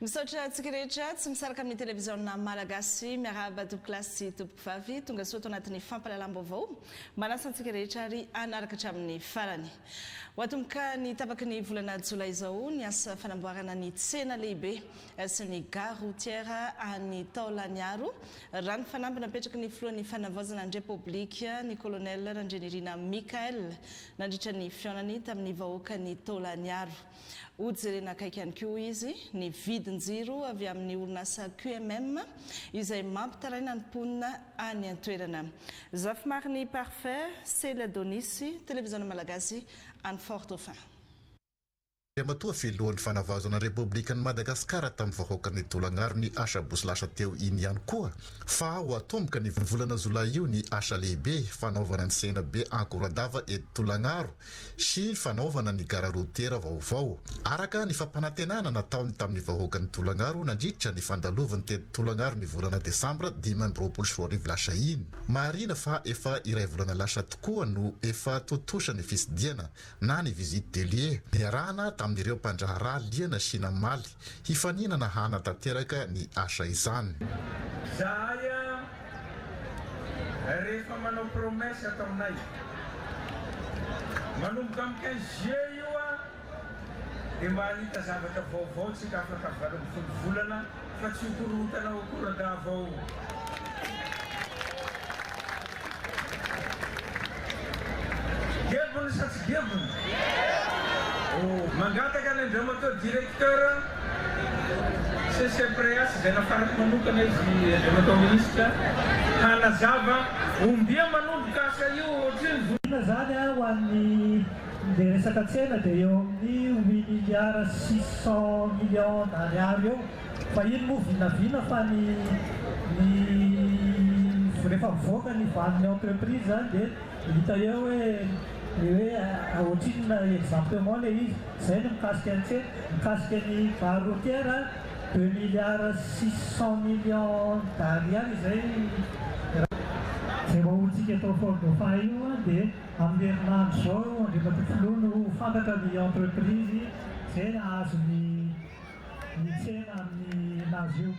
Misaotra antsika rehetra tsy misaraka amin'ny televiziona malagasy miarahaba topokilasy topokivavy tonga soa tao anatin'ny fampahalalam-baovao manasa antsika rehetra ary anaraka hatramin'ny farany. Hoatomboka ny tapaky ny volana jolay izao ny asa fanamboarana ny tsena lehibe sy ny gare routière any Taolagnaro raha ny fanampy napetraky ny filohan'ny fanavaozana ny Repoblika ny colonel Randrenirina Mikael nandritra ny fionany tamin'ny vahoaka ny Taolagnaro. Hojerena akaiky ihany koa izy ny vidin-jiro avy amin'ny orinasa QMM izay mampitaraina ny mponina any an-toerana. Zafy-mariny Parfait, Sela Donisy, televiziona malagasy any Fort-Dauphin. Matoa filohan'ny fanavaozana Repoblikan'i Madagasikara tamin'ny vahoaka ny Taolagnaro ny asa bosilasa teo iny ihany koa fa ho atomboka ny volana Jolay io ny asa lehibe fanaovana ny sena be Ankoradava eto Taolagnaro sy fanaovana ny gara routière vaovao. Araka ny fampanantenana nataony tamin'ny vahoaka ny Taolagnaro nandritra ny fandalovany teto Taolagnaro ny volana Desambra 2024 lasa iny. Marina fa efa iray volana lasa tokoa no efa totosany fisidiana na ny visite délié. Niarahana tamin'ireo mpandraharaha liana sy namaly hifaninana hana tanteraka ny asa izany. Zaya rehefa manao promesse ataonay manomboka amin'ny 15 juillet io dia mba hita zavatra vaovao tsika afaka valon'ny volana fa tsy hokorotana ho Ankoradava ao. Gebona sa tsy gebona? Mangataka ny andriamateur directeur CCPREAS izay nafaraka manokana izy andriamateur ministre hanazava ombia manomboka asa io ohatriny volana zany ho an'ny dia resaka tsena dia eo amin'ny 8 milliards 600 millions d'ariary eo fa iny moa vinavina fa ny rehefa mivoaka ny valin'ny entreprise zany dia hita eo hoe ohatriny exactement le izy zay no mikasika ny tsena mikasika ny gare routière 2 milliards 600 millions d'ariary zay vahoantsika atao Fort-Dauphin io dia amin'ny herinandro zao andriamateur filoha no fantatra ny entreprise zay azo ny tsena amin'ny nazy io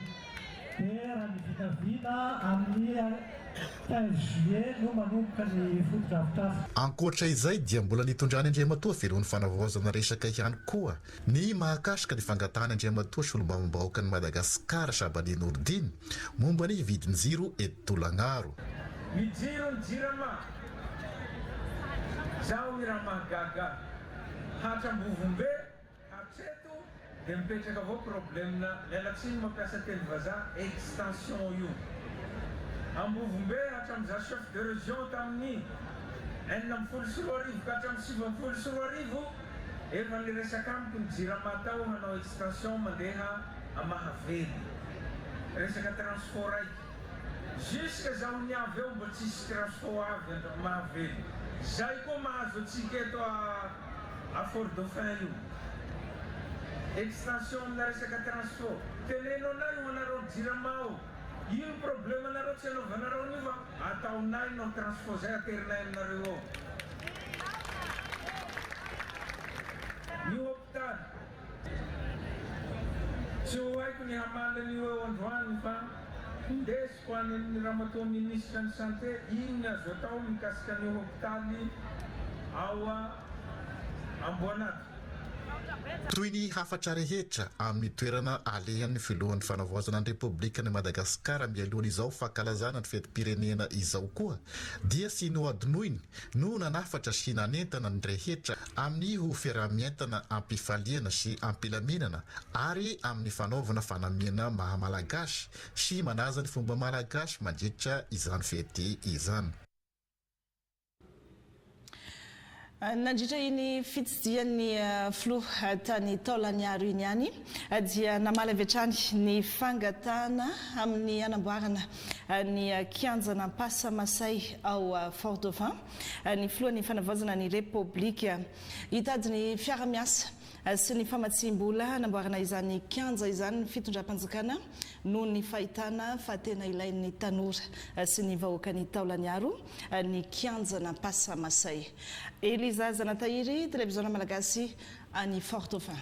dia raha ny vinavina amin'ny 15 juillet no manomboka ny fotodrafitrasa. Ankoatra izay dia mbola nitondrany andriamatoa filohan'ny fanavaozana resaka ihany koa ny mahakasika ny fangatahana andriamatoa sy olom-bavam-bahoaka ny Madagasikara Sabani Nordine momba ny vidin-jiro eto Taolagnaro. Mijiro ny jirama zaho ny raha mahagaga hatram-bovombe hatreto dia mipetraka avao problemna lelatsiny mampiasa teny vazaha extension io ambovombe hatramin'iza chef de région tamin'ny 94 ka hatramin'ny 74 efa niresaka amiko ny jirama tao hanao extension mandeha Mahavely resaka transport raiky jusque zaho niavy eo mbo tsisy transport avy Mahavely zay koa mahazo atsika eto à Fort-Dauphin io extension amina resaka transport tenenao nay ho anareo jirama ao io problème anareo tsy anaovanareo io fa ataonay no transport zay aterinay aminareo ao. Ny hôpital tsy ho haiko ny hamalany io eo androany fa ndesiko any amin'ny ramatoa ministre ny santé ino ny azo atao mikasika ny hôpitaly ao Amboanato. Toy ny hafatra rehetra amin'ny toerana alehan'ny filohan'ny fanavaozana ny Repoblikan'i Madagasikara mialohan'izao fankalazana ny fetim-pirenena izao koa dia sy noadinoiny no nanafatra sy nanentana ny rehetra amin'ny ho fiaramientana ampifaliana sy ampilaminana ary amin'ny fanaovana fanamiana mahamalagasy sy manaza ny fomba malagasy mandritra izany fety izany. Nandritra iny fitsidian'ny filoha tany Taolagnaro iny ihany dia namaly avy hatrany ny fangatahana amin'ny anamboarana ny kianjana Pasamasay ao Fort-Dauphin ny filohan'ny fanavaozana ny Repoblika hitady ny fiara-miasa sy ny famatsim-bola namboarana izany kianja izany ny fitondram-panjakana noho ny fahitana fa tena ilain'ny tanora sy ny vahoaka ny Taolagnaro ny kianjana Pasamasay. Eliza Zanatahiry, televiziona malagasy any Fort-Dauphin.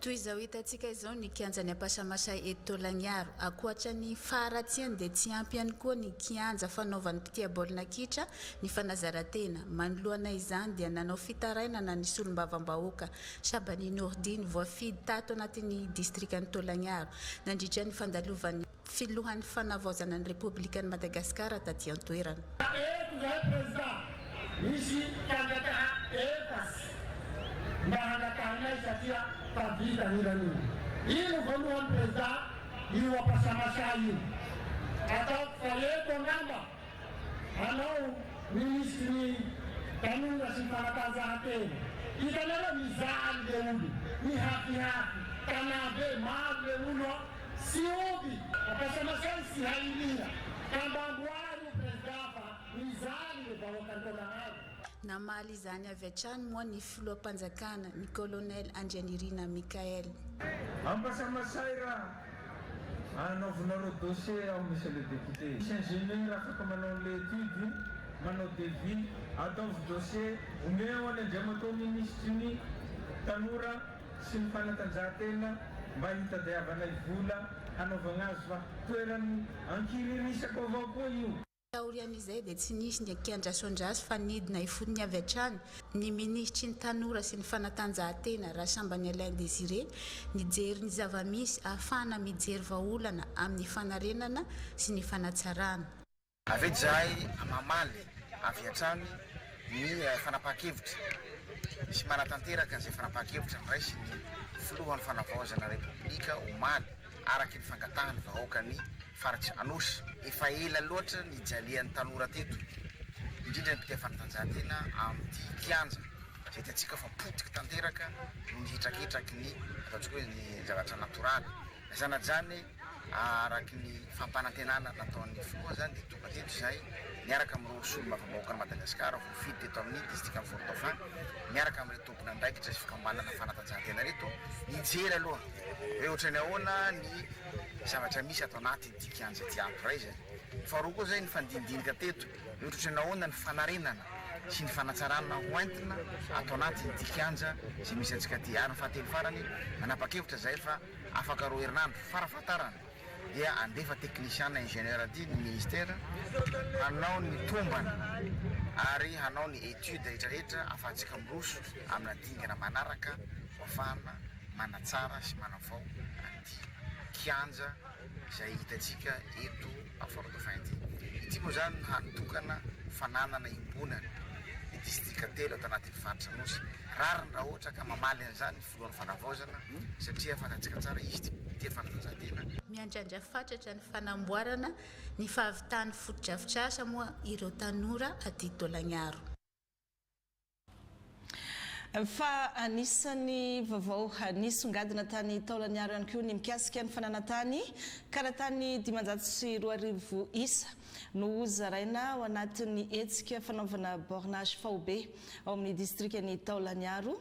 toy izao hitantsika izao ny kianja ny ampasamasay eto Tolagnaro akoatra ny faratsiany dia tsy ampy ihany koa ny kianja fanaovan'ny mpitia baolina kitra ny fanazaran-tena. Manoloana izany dia nanao fitarainana ny solombavam-bahoaka Sabani Nordine voafidy tato anatin'ny distrikany Tolagnaro nandritra ny fandalovan'ny filohan'ny fanavaozana ny Republikan'i Madagasikara taty an-toerana. Misy kandidata efasy mba hanatahanay satria tavitan'irany ino voalohany président io ampasamasa io ataoko fa eto angamba anao ministry ny tanora sy ny fanatanjahantena hitanareo mizaly le olo mihafihafy tanabe maro le olo sy oby ampasamasay sy hairira tambamboary io président fa mizaly le vahoakan-Tolagnaro. Namaly izany avy hatrany moa ny filoham-panjakana ny colonel Andrianirina Mikael. Ampasamasay raha anaovanareo dossier ao monsieur le député. Misy ingénieur afaka manao l'étude, manao devis, ataovy dossier, omeo any andriamatao ministry ny tanora sy ny fanatanjahantena mba hitadiavanay vola hanaovana azy fa toerany ankiririsako avao koa io. Taorian'izay dia tsy nisy ny kianja sondrasy fa nidina ifony avy hatrany ny ministry ny tanora sy ny fanatanjahantena Rasambany Alain Désiré nijery ny zava-misy ahafahana mijery vahaolana amin'ny fanarenana sy ny fanatsarana. Avy zahay mamaly avy hatrany ny fanapahan-kevitra sy manatanteraka an'izay fanapahan-kevitra niraisy ny filohan'ny fanavaozana Republika omaly araky ny fangatahany vahoaka ny faratsy Anosy. Efa ela loatra ny jalian'ny tanora teto indrindra ny mpitia fanatanjahantena amin'ny kianja zay hitantsika fa potika tanteraka no nihitrakitraky ny ataontsika hoe ny zavatra natoraly zanajany araky ny fampanantenana nataon'ny filoha zany dia tonga teto izay miaraka amin'ireo solombavam-bahoaka ny Madagasikara voafidy teto amin'ny distrikany Fort-dauphin miaraka amin'ireo tompona andraikitra sy fikambanana fanatanjahantena reto nijery aloha hoe ohatrany ahoana ny zavatra misy atao anaty ty kianja ty ato ray zay. Faharoa koa zay ny fandindinika teto hoe ohatrany ahoana ny fanarenana sy ny fanatsarana hoentina atao anaty ty kianja zay misy antsika ty ary ny fahatelo farany manapa-kevitra zay fa afaka roa herinandro farafahatarana dia andefa technicien na ingénieur ady ny ministère hanao ny tombana ary hanao ny étude rehetrarehetra afahantsika miroso amina dingana manaraka ahafahana manatsara sy manavao anty kianja zay hitantsika eto a Fort-dauphin ity moa zany hanitokana fananana imbonana ny distrika telo ato anatin'ny faritra Anosy rariny raha ohatra ka mamaly an'izany filohan'ny fanavaozana satria fantatsika tsara izy tia fanatanjahantena. Miandrandra fatratra ny fanamboarana ny fahavitany fotodrafitrasa moa ireo tanora aty Tolagnaro. Fa anisany vaovao nisongadina tany Tolagnaro ihany koa ny mikasika ny fananantany karaha tany 520 isa no zaraina ao anatin'ny hetsika fanaovana bornage faobe ao amin'ny distrikany Tolagnaro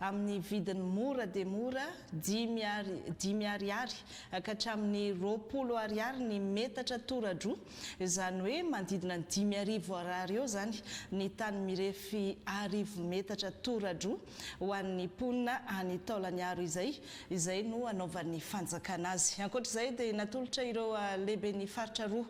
amin'ny vidiny mora dia mora 10 ariary ka hatramin'ny 20 ariary ny metatra toradro izany hoe manodidina ny 10,000 ariary eo zany ny tany mirefy 10 metatra toradro ho an'ny mponina any Tolagnaro izay no anaovan'ny fanjakana azy. Ankoatr'izay dia natolotra ireo lehibe ny faritra roa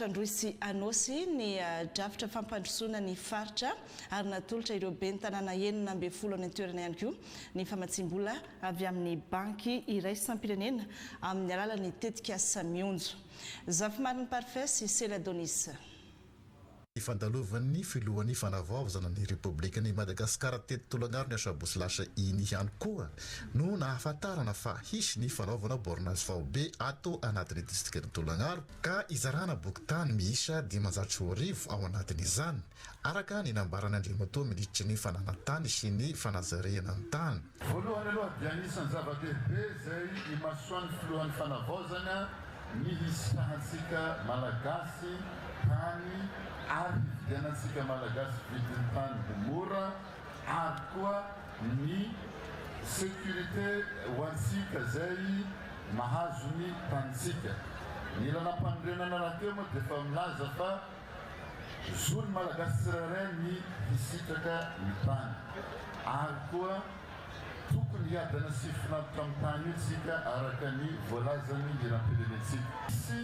Androisy Anosy ny drafitra fampandrosoana ny faritra ary natolotra ireo ben'ny tanàna 19 ny toerana ihany koa ny famatsim-bola avy amin'ny banky iray sampirenena amin'ny alalan'ny tetika samionjo. Zafimariny parfait sy Sela Donis. Ifandalovan'ny filohan'ny fanavaozana ny Republikan'i Madagasikara teto Tolagnaro ny Asabosy lasa iny ihany koa no nahafantarana fa hisy ny fanaovana bornage faobe ato anatin'ny distrikany Tolagnaro ka izarana bokin-tany miisa 500,000 ao anatin'izany araka ny nambarany andriamatoa militry ny fananantany sy ny fanazarehana ny tany. Voalohany aloha dia anisan'ny zava-dehibe izay imasoan'ny filohan'ny fanavaozana ny hisahantsika malagasy tany ary vidianantsika malagasy vidiny tany mora ary koa ny sécurité ho antsika zay mahazo ny tanitsika. Ny lanam-panorenana raha teo moa dia efa milaza fa zony malagasy tsirairay ny hisitraka ny tany ary koa tokony andiadana sy finavitra amin'ny tany io tsika araka ny voalazany iram-pirenentsika. Ici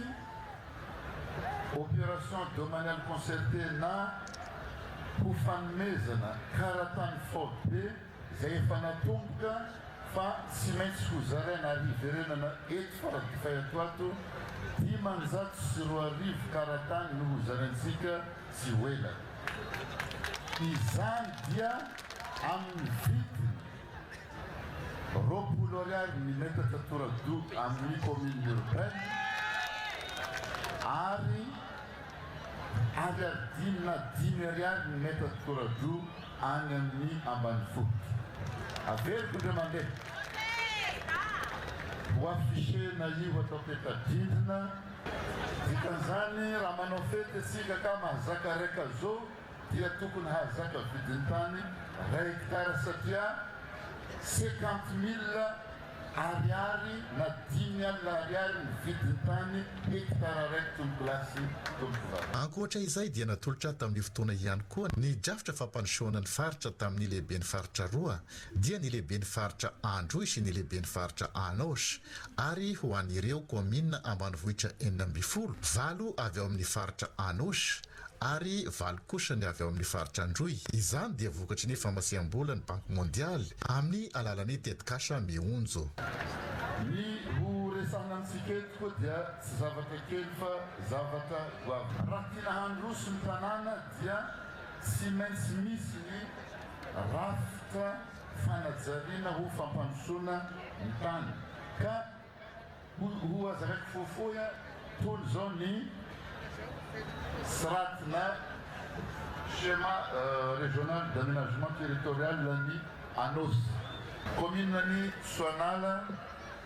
opération domaniale concertée na ho fanomezana karatany faody be izay efa natomboka fa tsy maintsy ho zaraina ariverenana eto faradifay atoato 540 karatany no ho zaraintsika tsy hoela. Izany dia amin'ny vidiny 20 ariary ny metatra torado amin'ny commune urbaine ary ariary 10 ariary ny metatra torado any amin'ny ambanivohitra. Averiko indray mandeha ho affichena io atao peta-drindrina dikan'izany raha manao fety asika ka mahazaka raika zao dia tokony hazaka vidiny tany 1 hectare satria 50,000 ariary na 10,000 ariary ny vidiny tany hectare raiky tombolasy tombokivavy. Ankoatra izay dia natolotra tamin'ny fotoana ihany koa ny drafitra fampandrosoana ny faritra tamin'ny lehiben'ny faritra roa dia ny lehiben'ny faritra Androy sy ny lehiben'ny faritra Anosy ary ho an'ireo commune ambanivohitra 12 valo avy ao amin'ny faritra Anosy ary valo kosa ny avy ao amin'ny faritra Androy. Izany dia vokatry ny famasiam-bola ny Banque Mondiale amin'ny alalan'ny tetikasa mihonjo. Ny ho resahana antsika eto koa dia tsy zavatra kely fa zavatra goavy. Raha tiana handroso ny tanàna dia tsy maintsy misy ny rafitra fanajariana ho fampandrosoana ny tany. Ka ho azaraiky fohifohy toy zao ny SRAT-na schéma régional d'aménagement territorial ny Anosy. Commune ny Soanala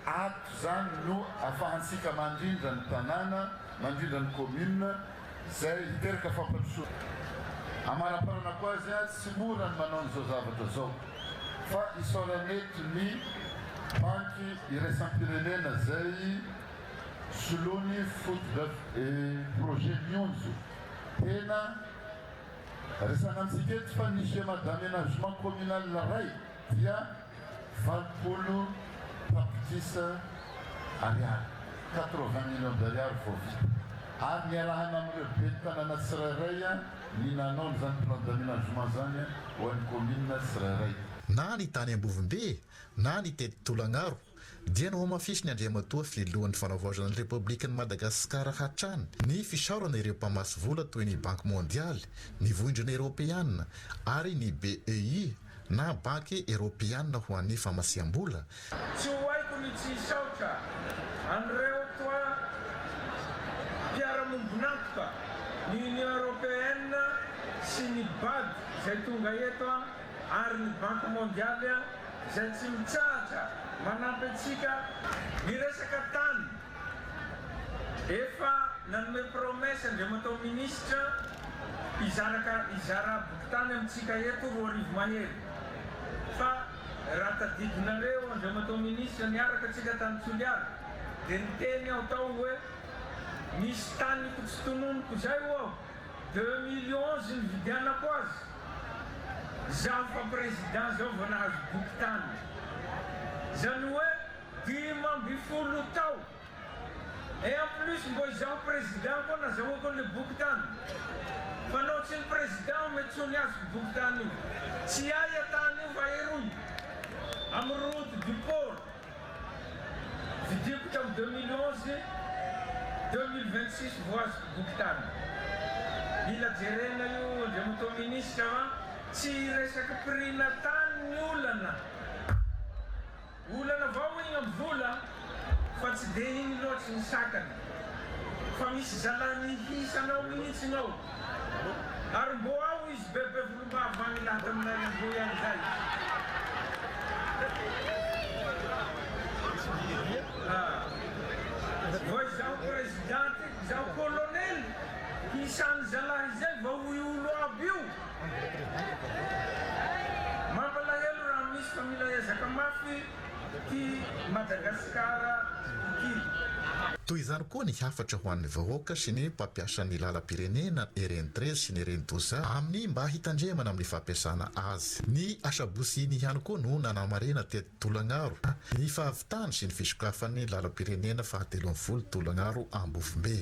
ato zany no afahantsika mandrindra ny tanàna, mandrindra ny commune zay hiteraka fampandrosoana. Amanaparana koa azy tsy mora ny manao an'izao zavatra zao fa isaoraneto ny banky iraisam-pirenena zay soloany faute de projet mionjo tena resana antsika eto fa ny schéma d'aménagement communal ray dia 20 tapitisa ariary 80 millions d'ariary vao vita ary niarahana amin'ireo be ny tanàna tsirairay ny nanao ny zany plan d'aménagement zany ho an'ny commune tsirairay. Na ny tany Ambovimbe na ny tety Tolagnaro dia no mafisy ny Andriamatoa filohan'ny fanavaozana ny Republikan'i Madagasikara hatrany ny fisaorana ireo mpamasy vola toy ny Banque Mondiale, ny vohindrina Eropeanina ary ny BEI na Banky Eropeanina ho an'ny famasiam-bola. Tsy ho haiko ny tsy hisaotra an'ireo toa mpiara-mombonantoka ny Union Européenne sy ny BAD izay tonga eto ary ny Banque Mondiale izay tsy mitsahatra manampy antsika ny resaka tany. Efa nanome promesse Andriamatoa ministra izara bokotany amintsika eto 2 arivo mahery. Fa raha tadidinareo Andriamatoa ministra niaraka antsika tany Tsoliary dia niteny aho tao hoe misy tany tsy tononoko zay ho aho 2011 ny vidianako azy. Zaho fa président zao vao nahazo bokotany. Zany hoe 12 tao. Et en plus mbo izaho président koa nazahoako ny bokotany. Fa nao tsy ny président mety tsy niazo bokotany io. Tsy aya tany io fa eroy amin'ny route du port. Vidiko tao 2011 2026 vao azo bokotany. Mila jerena io Andriamatoa ministra tsy resaka prix-na tany ny olana. Olana vao igny amin'ny vola fa tsy dia igny loatsy ny sakany. Fa misy zalany hisanao mihitsinao. Ary mbo ao izy bebe volombava agny lahatra amin'Arivo ihany zay. Vao izaho présidente, izaho colonel, hisan'ny zalahy zay vao olo aby io. Mampalahelo raha misy familaya zakamafy ty Madagasikara ity. toy izany koa ny hafatra ho an'ny vahoaka sy ny mpampiasa ny lalam-pirenena RN13 sy ny RN12 amin'ny mba hitandremana amin'ny fampiasana azy. Ny asabosy iny ihany koa no nanamarena teto Tolagnaro ny fahavitany sy ny fisokafan'ny lalam-pirenena fahatelo amby folo Tolagnaro Ambovimbe.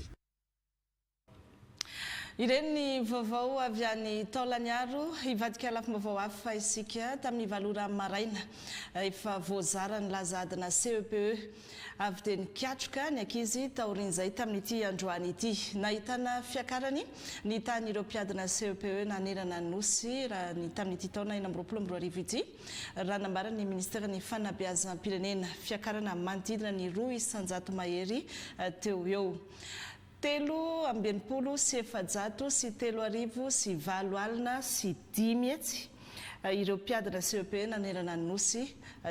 Ireny vaovao avy any Taolagnaro hivadika lafim-baovao hafa isika tamin'ny valora maraina efa voazara ny lazadina CEPE avy dia nikatroka ny ankizy taorin'izay tamin'ity androany ity. Nahitana fiakarany ny tan'ireo mpiadina CEPE nanerana ny nosy raha ny tamin'ity taona 2024 ity raha nambarany ny ministera-ny fanabeazam-pirenena fiakarana manodidina ny 200 mahery teo eo. 3 sy 700 sy 3 sy 4 alina sy 10 hetsy ireo mpiadina CEPE nanerana ny nosy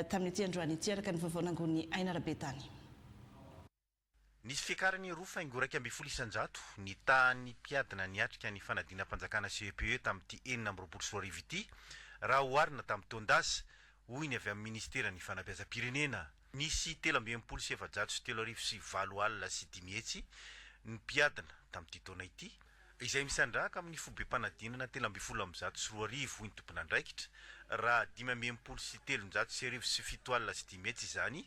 tamin'ity androany ity araka ny vaovaonangon'ny Aina Rabetany. Nisy fiakarany roa faingoraka amby 100 ny tany mpiadina niatrika ny fanadina-panjakana CEPE tamin'ity 4 ity raha oharina tamin'ny Tondas hoy ny avy amin'ny ministera ny fanabeazam-pirenena. Nisy 3 sy 700 sy 3 sy 4 alina sy 10 hetsy ny mpiadina tamin'ity taona ity izay misandraka amin'ny fobem-panadinana 300 sy 2 hoy ny tompon'andraikitra raha 5 sy 300 sy 7 alina sy 10 hetsy izany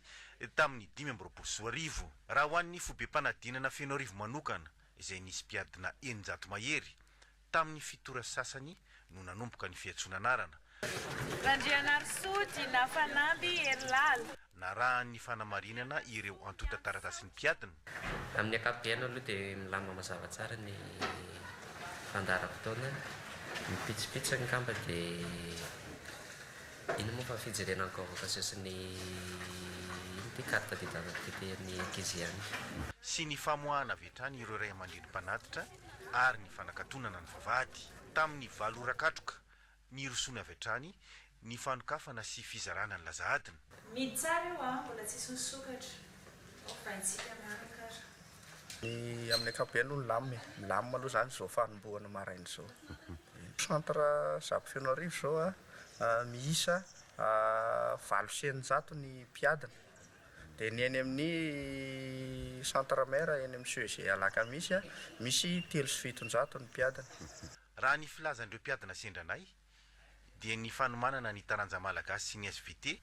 tamin'ny 5 sy 2 raha ho an'ny fobem-panadinana 1 manokana izay nisy mpiadina 900 mahery tamin'ny fitora sasany no nanomboka ny fiantsonanarana. Randrianarysody na fanamby Erlala na raha ny fanamarinana ireo antota taratasy ny mpiadina. Amin'ny ankapobeny aloha dia milama mazava tsara ny fandaharam-potoana, mipitsipitsy ny kamba dia ino moa fa fijerena convocation ny carte d'identité ny ankizy ihany. Sy ny famoahana avy hatrany ireo ray aman-dreny mpanatitra ary ny fanakatonana ny vavahady tamin'ny valorakatroka ny rosony avy hatrany ny fanokafana sy fizarana ny lazahadina. Mitsara io mbola tsisy nisokatra. Ofaintsika miaraka. Ny amin'ny ankapobeny aloha aloha zany zao fanombohana maraina zao. Centre Zapo Fianararivo zao miisa 700 ny mpiadina. Dia ny eny amin'ny centre mère eny amin'ny CEG Alakamisy misy 300 ny mpiadina. Raha ny filazan'ireo mpiadina sendranay dia ny fanomanana ny taranja malagasy sy ny SVT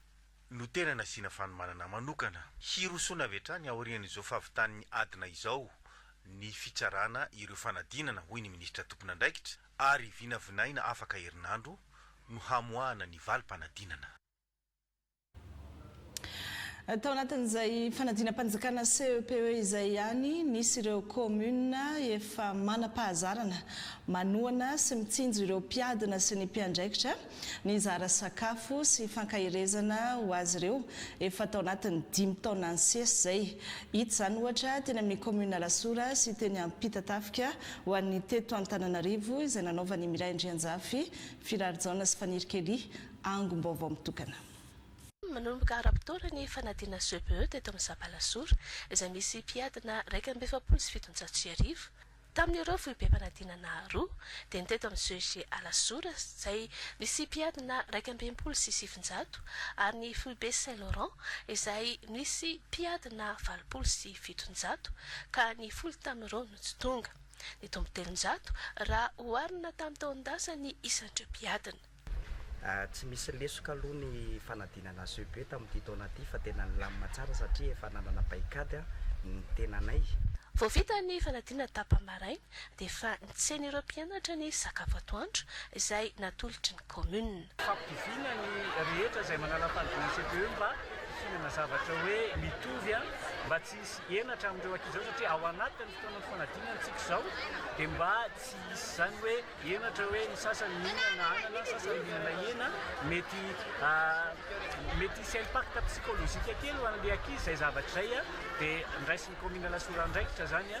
no tena nasiana fanomanana manokana. Hirosona avy hatrany aorian'izao fahavitan'ny adina izao ny fitsarana ireo fanadinana hoy ny ministra tompon'andraikitra ary vinavinaina afaka herinandro no hamoahana ny valim-panadinana. Tao anatin'izay fanadinam-panjakana CEPE izay ihany nisy ireo komuna efa manam-pahazarana manoana sy mitsinjo ireo mpiadina sy ny mpiandraikitra ny zara sakafo sy fankahirezana ho azy ireo efa tao anatin'ny 5 taona ny sesy zay. Hita izany ohatra teny amin'ny komuna Lasora sy teny Ampitatafika ho an'ny teto Antananarivo izay nanaovany Miray Andrianjafy Firarjaona sy Fanirikely angom-baovao mitokana. Manomboka ara-potoana ny fanadina CEPE teto amin'ny Sapalasora izay misy mpiadina 270 tamin'ireo foibe-panadinana 2 dia ny teto amin'ny CEG Alasora izay misy mpiadina 270 ary ny foibe Saint-Laurent izay misy mpiadina 770 ka ny folo tamin'ireo no tsy tonga. Ny tombo 300 raha oharina tamin'ny taon-dasa ny isan'ireo mpiadina. Tsy misy lesoka aloha ny fanadinana CEPE tamin'ity taona ity fa tena nilamina tsara satria efa nanana paikady ny tenanay. Vao vita ny fanadinana tapam-baraina dia efa nitsen'ireo mpianatra ny sakafo atoandro izay natolotry ny komuna. Fampiviana ny rehetra izay manala fanadinana CEPE mba fihinana zavatra hoe mitovy mba tsy hisy henatra amin'ireo ankizy izao satria ao anatin'ny fotoana fanadinana antsika izao dia mba tsy hisy izany hoe henatra hoe ny sasany mihinana anana, sasany mihinana hena mety hisy impact psychologique kely ho an'ilay ankizy izay zavatra izay dia ndraisin'ny komuna Lasora andraikitra zany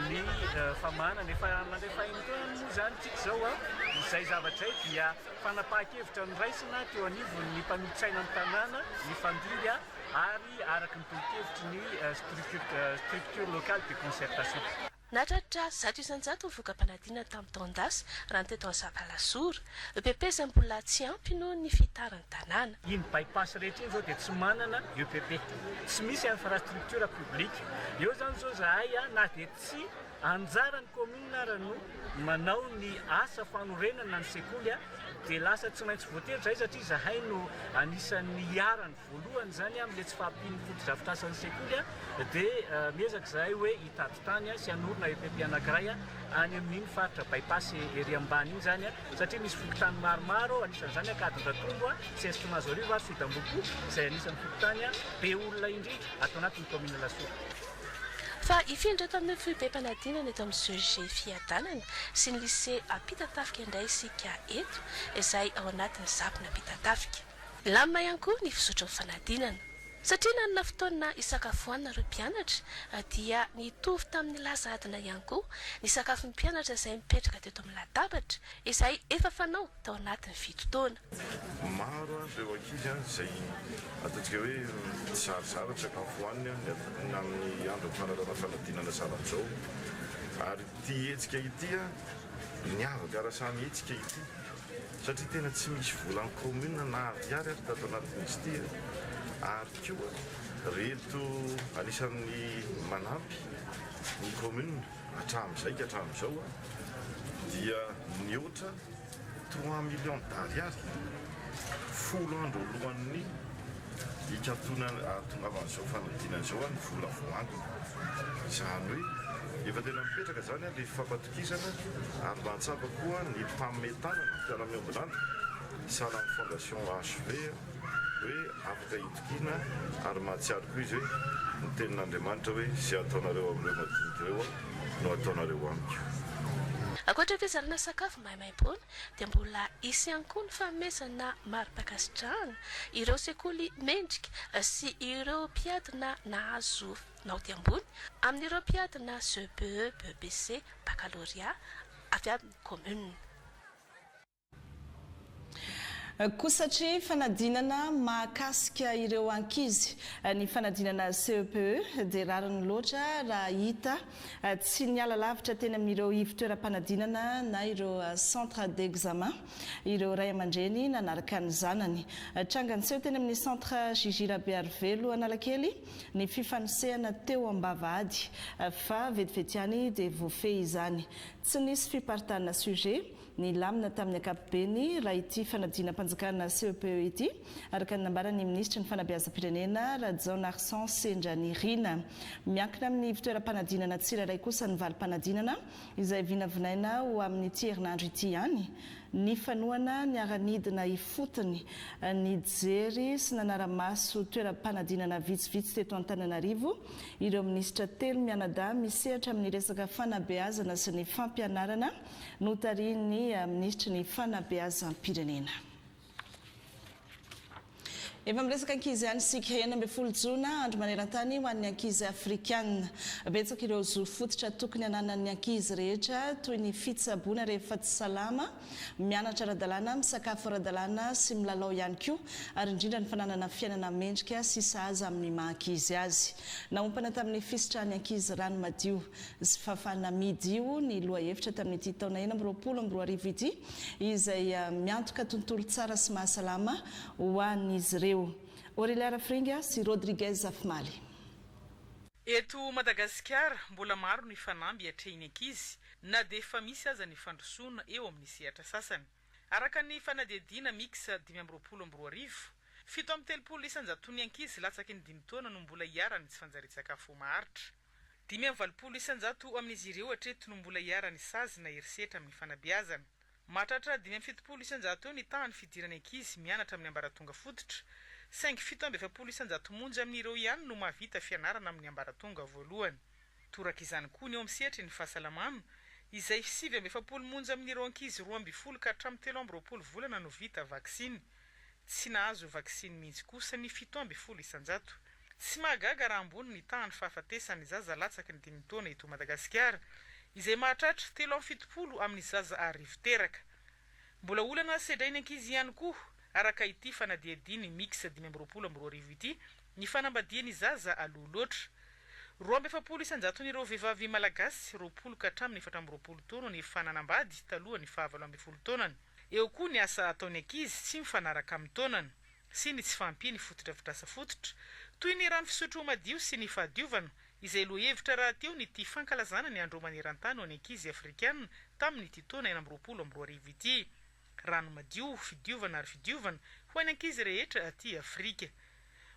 ny famahana efa mandray-fahiny taona moa zany tsika izao izay zavatra izay dia fanapahan-kevitra niraisina teo anivony ny mpamiditsaina amin'ny tanàna ny fandiry ary araka ny tolo-kevitry ny structure locale de concertation. natratra 100 voka-panadinana tamin'ny taondasy raha ny teto amin'ny Sapalasora EPP izay mbola tsy ampy noho ny fitaran'ny tanàna. Iny bypass rehetra iny zao dia tsy manana EPP, tsy misy infrastructure publique. Eo zany zao zahay na dia tsy anjaran'ny commune raha no manao ny asa fanorenana ny sekoly dia lasa tsy maintsy voatery zay satria zahay no anisan'ny iarany voalohany zany amin'ilay tsy fahampiany foto-drafitr'asan'ny sekoly dia miezaka zahay hoe hitady tany sy hanorina EPP anankiray any amin'iny faritra bypass ery ambany iny zany satria misy fokotany maromaro anisan'izany Akadindratombo sy Estonazorivo ary Fidamboko izay anisan'ny fokotany be olona indrindra ato anatin'ny commune Lasora. Fa ifindra tamin'ny fibe-panadinana eto amin'ny CEG fiadanana sy ny lycée Ampitatafika indray isika eto izay ao anatin'ny zapina Ampitatafika. Lamina ihany koa ny fizotro ny fanadinana satria nanana fotoana isakafoanana ireo mpianatra dia nitovy tamin'ny laza adina ihany koa ny sakafon'ny mpianatra izay mipetraka teto amin'ny latabatra izay efa fanao tao anatin'ny fito-taona. Maro ireo ankizy izay ataontsika hoe zarazara sakafo hoanina amin'ny andro fanarana fanadinana saran'izao ary ity hetsika ity niavaka arasany hetsika ity satria tena tsy misy volany commune na ariary ary tato anatin'izy ity ary koa reto anisan'ny manampy ny commune hatramin'izay ka hatramin'izao dia nioatra 3 millions d'ariary 10 andro alohan'ny atongavan'izao fanadinana izao ny vola voangina izany hoe efa tena mipetraka zany le fampatokisana ary mantsapa koa ny mpametana ny mpiara-miombonana sala amin'ny fondation HV hoe afaka hitokiana ary mahatsiaro koa izy hoe ny tenin'Andriamanitra hoe izay ataonareo amin'ireo madinika ireo no ataonareo amiko. Ankoatra fizarana sakafo maimaimpona dia mbola isy ihany koa ny fanomezana mari-pakasitrahana ireo sekoly mendrika sy ireo mpiadina nahazo naoty ambony amin'ireo mpiadina CPE, BBC, baccalauréat avy amin'ny commune. Kosatria fanadinana mahakasika ireo ankizy ny fanadinana CEPE dia rariny loatra raha hita tsy niala lavitra teny amin'ireo ivon-toeram-panadinana na ireo centre d'examen ireo ray aman-dreny nanaraka ny zanany. Trangany seho teny amin'ny centre Gigira Bearvelo Analakely ny fifanosehana teo am-bavahady fa vetivety ihany dia voafehy izany. Tsy nisy fipartana sujet ny lamina tamin'ny ankapobeny raha ity fanadinam-panjakana CEPE ity araka ny nambarany ministra ny fanabeazam-pirenena Radzao Narsan Sendranirina. Miankina amin'ny ivon-toeram-panadinana tsirairay kosa ny valim-panadinana izay vinavinaina ho amin'ny ity herinandro ity ihany. Ny fanoana ny aranidina ifotony ny jery sy nanaramaso toeram-panadinana vitsivitsy teto Antananarivo ireo ministra telo mianadahy misehatra amin'ny resaka fanabeazana sy ny fampianarana no tarihin'ny ministra ny fanabeazam-pirenena. Efa miresaka ankizy ihany sika 12 Jona andro maneran-tany ho an'ny ankizy afrikanina. Betsaka ireo zo fototra tokony hananan'ny ankizy rehetra toy ny fitsaboana rehefa tsy salama, mianatra ara-dalàna, misakafo ara-dalàna sy milalao ihany koa ary indrindra ny fananana fiainana mendrika sy sahaza amin'ny maha-ankizy azy. Naompana tamin'ny fisitrahany ankizy rano madio sy fafana midio ny loha hevitra tamin'ity taona 2024 ity izay miantoka tontolo tsara sy mahasalama ho an'izy ireo. Aurelia Fringa sy Rodriguez Afmali. Eto Madagasikara mbola maro ny fanamby hatrehiny ankizy na dia efa misy aza ny fandrosoana eo amin'ny sehatra sasany. Araka ny fanadihadiana mix 2024 730 isanjaton'ny ankizy latsaky ny 5 taona no mbola iarany tsy fanjari-tsakafo maharitra. 520 isanjato amin'izy ireo hatreto no mbola iarany sazy na herisetra amin'ny fanabeazana. Mahatratra 570 isanjato ny tahany fidirany ankizy mianatra amin'ny ambaratonga fototra. 570 isanjato monja amin'ireo ihany no mahavita fianarana amin'ny ambaratonga voalohany. Toraka izany koa ny eo amin'ny sehatra ny fahasalamana izay 770 monja amin'ireo ankizy 12 ka hatramin'ny 13 volana no vita vaksiny. Tsy nahazo vaksiny mihitsy kosa ny 70 isanjato. Tsy mahagaga raha ambony ny tahany fahafatesany zaza latsaky ny 5 taona eto Madagasikara izay mahatratra 370 amin'ny zaza arivo teraka. Mbola olana sedrainy ankizy ihany koa araka ity fanadihadiany mix 2024 ity ny fanambadiany zaza aloha loatra. 2 isanjaton'ireo vehivavy malagasy 20 ka hatramin'ny 4 taona ny fananambady talohan'ny 7 taonany. Eo koa ny asa ataony ankizy tsy mifanaraka amin'ny taonany sy ny tsy fampiny fototra fototra toy ny rano fisotro madio sy ny fahadiovana izay lohevitra raha teo ny tia fankalazana ny andro maneran-tany ho an'ny ankizy afrikanina tamin'ny ity taona 2022 ity. Rano madio, fidiovana ary fidiovana ho an'ny ankizy rehetra aty Afrika.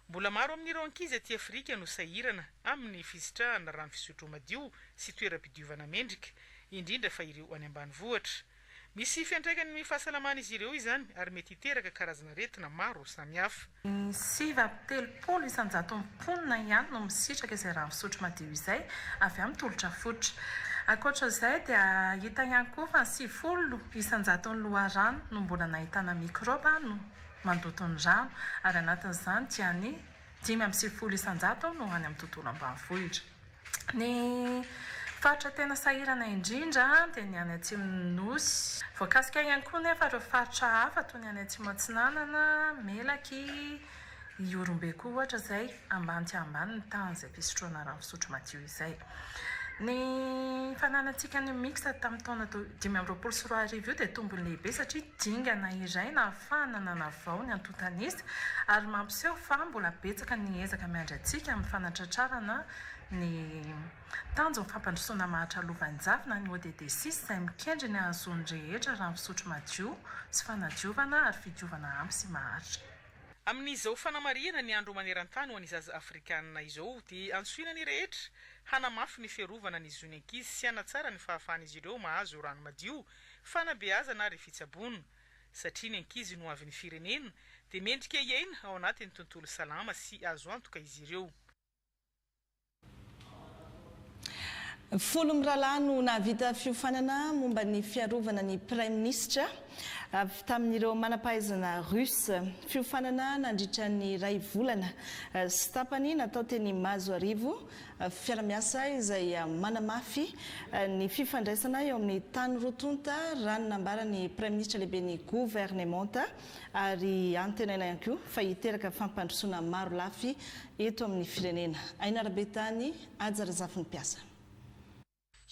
Mbola maro amin'ireo ankizy aty Afrika no sahirana amin'ny fisitrahana rano fisotro madio sy toeram-pidiovana mendrika, indrindra fa ireo any ambanivohitra. Misy fiantraikany ny fahasalamana izy ireo izany ary mety hiteraka karazana aretina maro samihafa. 7 isanjatom-ponina ihany no misitraka izay rano fisotro madio izay avy amin'ny tolotra fotra. Ankoatr'izay dia hita ihany koa fa 7 isanjaton'ny loharano no mbola nahitana mikroba no mandoto ny rano ary anatin'izany dia ny 5 isanjato no any amin'ny tontolo ambanivohitra. Ny faritra tena sahirana indrindra dia ny any atsimon'ny nosy. Voakasika ihany koa nefa ireo faritra hafa toy ny any atsimo Atsinanana, Melaky, Iorombe koa ohatra izay ambany ty ambany ny tany izay fisotroana rano fisotro madio izay. Ny fananantsika ny mix tamin'ny taona 2024 io dia tombony lehibe satria dingana iray na fananana vao ny antontanisa ary mampiseho fa mbola betsaka ny ezaka miandry antsika amin'ny fanatratrarana ny tanjony fampandrosoana mahatra lovanjavona ny ODD6 izay mikendry ny ahazony rehetra rano fisotro madio sy fanadiovana ary fidiovana ampy sy maharitra. Amin'izao fanamariana ny andro maneran-tany ho an'ny zaza afrikanina izao dia ansoina ny rehetra hanamafy ny fiarovana ny zony ankizy sy hanatsara ny fahafahan'izy ireo mahazo rano madio, fanabeazana ary fitsaboana satria ny ankizy no avy ny firenena dia mendrika iaina ao anatin'ny tontolo salama sy azo antoka izy ireo. Folo mirahalahy no nahavita fiofanana momba ny fiarovana ny Prime Ministre tamin'ireo manampahaizana russe. Fiofanana nandritra ny ray volana sy tapany natao teny Mazoarivo, fiara-miasa izay manamafy ny fifandraisana eo amin'ny tany rotonta rano nambarany Prime Ministre lehibe ny gouvernementa ary antenaina ihany koa fa hiteraka fampandrosoana maro lafy eto amin'ny firenena. Aina Rabetany, Ajarazafy ny piasa.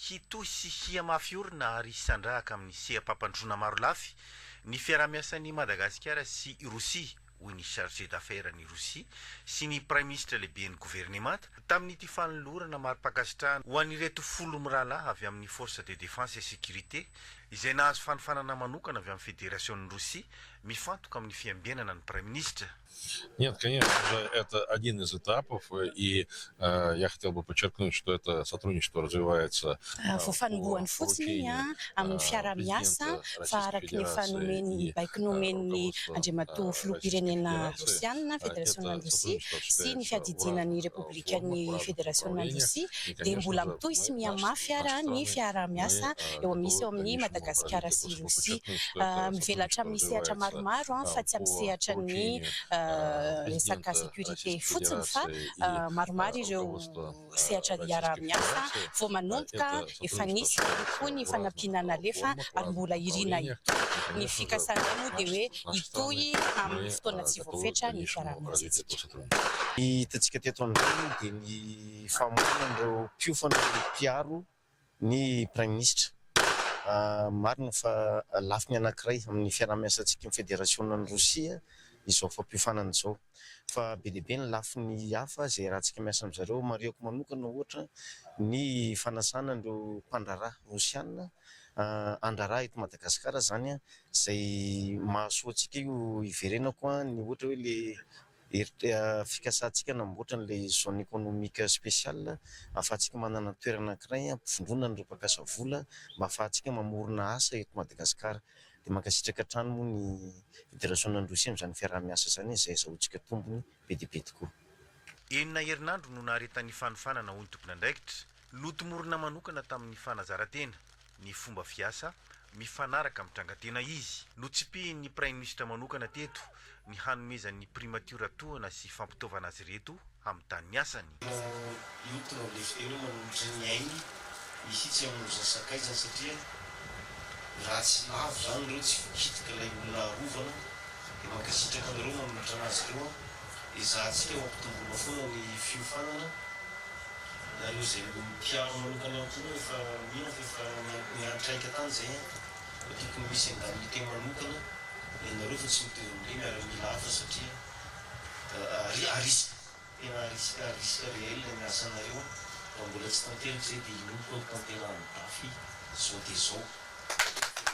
Hitosy hia mafy orina ary isandrahaka amin'ny seha-pampandrosoana maro lafy ny fiara-miasan'ny Madagasikara sy Rosia hoy ny chargé d'affaires ny Rosia sy ny Prime Ministre lehibe ny gouvernementa tamin'ity fanolorana mari-pakasitrahana ho an'ireto folo mirahalahy avy amin'ny force de défense et sécurité izay nahazo fanofanana manokana avy amin'ny fédération Rosia mifantoka amin'ny fiambenana ny Prime Ministre. Нет, конечно же, это один из этапов, и я хотел бы подчеркнуть, что это сотрудничество развивается Fofanimboany fotsiny amin'ny fiara-miasa fa araky ny fanomeny baikinomen'ny andriamatoa filoham-pirenena Rosiana, Federasiona Rosia sy ny fiadidinan'ny Republikan'ny Federasiona Rosia dia mbola mitohy sy mihamafy ara ny fiara-miasa eo misy eo amin'ny Madagasikara sy Rosia. Mivelatra amin'ny sehatra maromaro fa tsy amin'ny sehatra ny resaka sécurité fotsiny fa maromaro ireo sehatra iara-miasa vao manomboka efa nisy koa ny fanampianana lefa ary mbola irina itoy ny fikasana moa dia hoe itoy amin'ny fotoana tsy voafetra ny fiara-miasa antsika. Hitantsika teto amin'izay dia ny famoronan'ireo mpiofana mpiaro ny Prime Ministre. Marina fa lafiny anankiray amin'ny fiara-miasantsika ny Fédérasiona ny Rosia izao fampiofanana izao fa be dia be ny lafiny hafa izay rahantsika miasa amin'izareo mariako manokana ohatra ny fanasana ireo mpandraraha Rosiana andraraha eto Madagasikara zany izay mahasoa antsika io iverenako ny ohatra hoe le fikasantsika namboatra n'ilay zone économique spéciale ahafahantsika manana toerana anankiray ampifondrona n'ireo mpakasa vola mba ahafahantsika mamorona asa eto Madagasikara. Dia mankasitraka trano moa ny Federasiona ny Rosia amin'izany fiara-miasa izany izay azahoantsika tombony be dia be tokoa. Enina herinandro no naharetan'ny fanofanana hoy ny tompon'andraikitra lotomorona manokana tamin'ny fanazarantena ny fomba fiasa mifanaraka amin'ny trangatena izy notsipihin'ny Prime Ministre manokana teto ny hanomezan'ny primature atoana sy fampitaovana azy reto amin'ny tany asany. Iotona lefiteny manolotra ny ainy isitsy amin'ny zasakaizany satria raha tsy lavo zany ireo tsy vokitika ilay olona rovana dia mankasitraka an'ireo manolotra anazy ireo izahantsika mampitomboana foana ny fiofanana nareo izay mpiaro manokana koa efa mino efa miantraika tany zay tiako misy indamité manokana nareo fa tsy mitovy amin'ireny miara-mila hafa satria arisika tena arisika réel miasa anareo fa mbola tsy tanteraka zay dia inomiko ny tanterahany tafy zao dia zao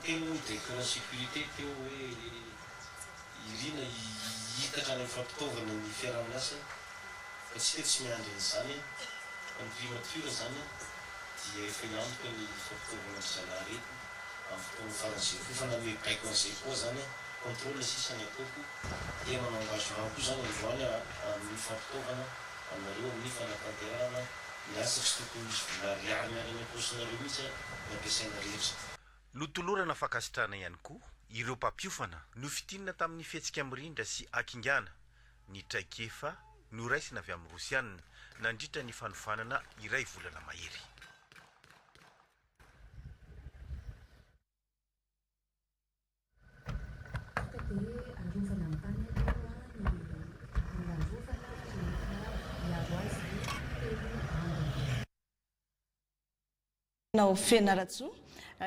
tena ny directeur sécurité teo hoe irina hitaka ny fampitaovana ny fiaraha-miasa fa tsy teo tsy miandry an'izany fa ny primature zany dia efa iantoka ny fampitaovana salariety amin'ny fotoana faran'izay fa name baiko an'izay koa zany contrôle sisany ataoko dia manao engagement koa zany androany amin'ny fampitaovana anareo amin'ny fanatanterahana miasa tsy tokony misy volariary miarany akosinareo mihitsy nampiasaina rehetra. Lotolorana fakasitrana ihany koa ireo mpampiofana no fitinina tamin'ny fihetsika mirindra sy akingana ny traikefa noraisina avy amin'ny Rosianina nandritra ny fanofanana iray volana mahery. Nao Fianaratsoa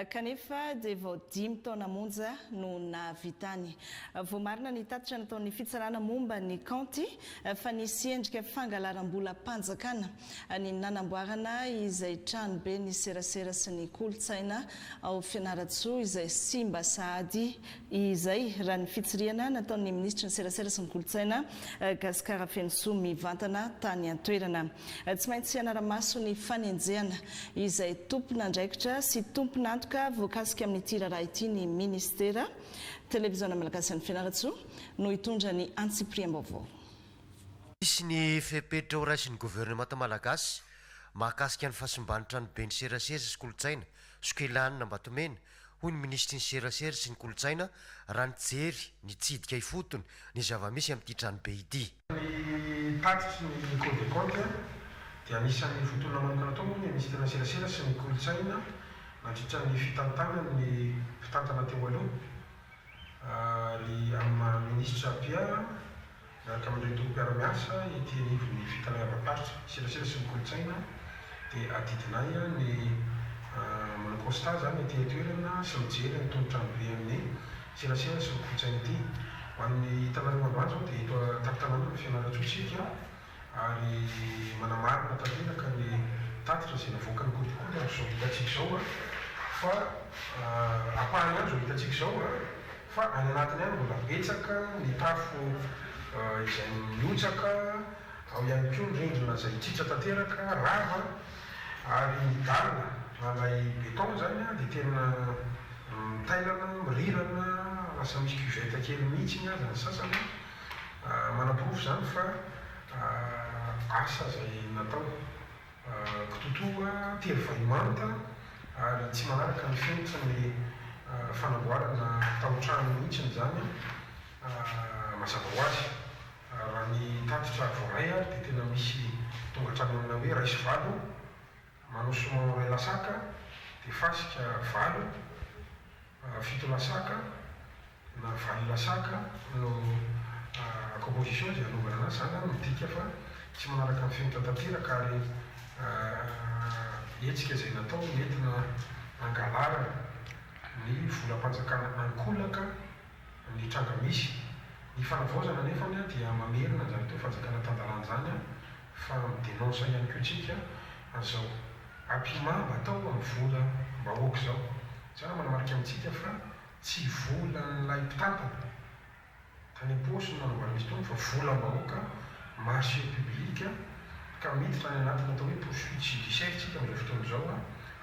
kanefa dia vao 5 taona monja no nahavitany. Voamarina ny tatitra nataon'ny fitsarana momba ny kaonty fa nisy endrika fangalaram-bola mpanjakana ny nanamboarana izay tranobe ny serasera sy ny kolotsaina ao Fianaratsoa izay simba sahady izay raha ny fitsiriana nataon'ny ministra ny serasera sy ny kolotsaina Gaskara Fensoa mivantana tany an-toerana. Tsy maintsy anaramaso ny fanenjehana izay tompona andraikitra sy tompona antoka voakasika amin'ny tiraraha ity ny ministera televiziona malagasy ny Fianaratsoa no hitondra ny antsipriam-baovao. Misy ny fepetra ho raisin'ny gouvernemanta malagasy mahakasika ny fahasimbanitra ny be ny serasera sy kolotsaina sokelanina Mbatomena hoy ny ministry ny serasera sy ny kolotsaina raha nijery nitsidika ifotony ny zava-misy amin'ity tranobe ity. Ny tatitry ny Cour des comptes dia anisan'ny fotoana manokana tao ny ministry ny serasera sy ny kolotsaina nandritra ny fitantana ny fitantana teo aloha ry amin'ny ministra Pierre miaraka amin'ireo tokom-piara-miasa ity ny fitanavam-paritra serasera sy ny kolotsaina dia adidinay ny manao constat zany ity toerana sy mijery ny tonotranobe amin'ny serasera sy ny kolotsaina ity. Ho an'ny hitanareo androany zao dia eto tapitanana ny Fianaratsoatsika ary manamarina tanteraka ny tatitra izay navoaka ny kodikody amin'izao hitatsika izao fa apahany andro hitatsika izao fa any anatiny any mbola betsaka ny tafo izay miotsaka ao ihany koa ny rindrina izay tritra tanteraka rava ary midalina nalay beton zany dia tena mitailana mirirana lasa misy cuvette kely mihitsy ny azy ny sasany manam-porofo zany fa asa izay natao kitotoa tery-vaimanta ary tsy manaraka ny fenitra ny fanamboarana tao-trano mihitsy zany mazava ho azy. Raha ny tatitra voaray ary dia tena misy tonga trano amina hoe ray sy valo manao somao ray lasaka dia fasika valo fito lasaka na valo lasaka no composition zay anaovana anazy zany midika fa tsy manaraka ny fenitra tanteraka ary etsika izay natao nentina angalarana ny volam-panjakana ankolaka ny tranga misy. Ny fanavaozana nefany dia mamerina zany teo fanjakana tandalana zany fa midenonsa ihany koa tsika azao ampima mba atao amin'ny vola mbahoaka izao. Zany manamarika amintsika fa tsy vola n'ilay mpitantana tany am-paosy no nanamboarana misy toana fa vola mbahoaka marché public ka miditra ny anatina atao hoe poursuite judiciaire tsika amin'izao fotoana izao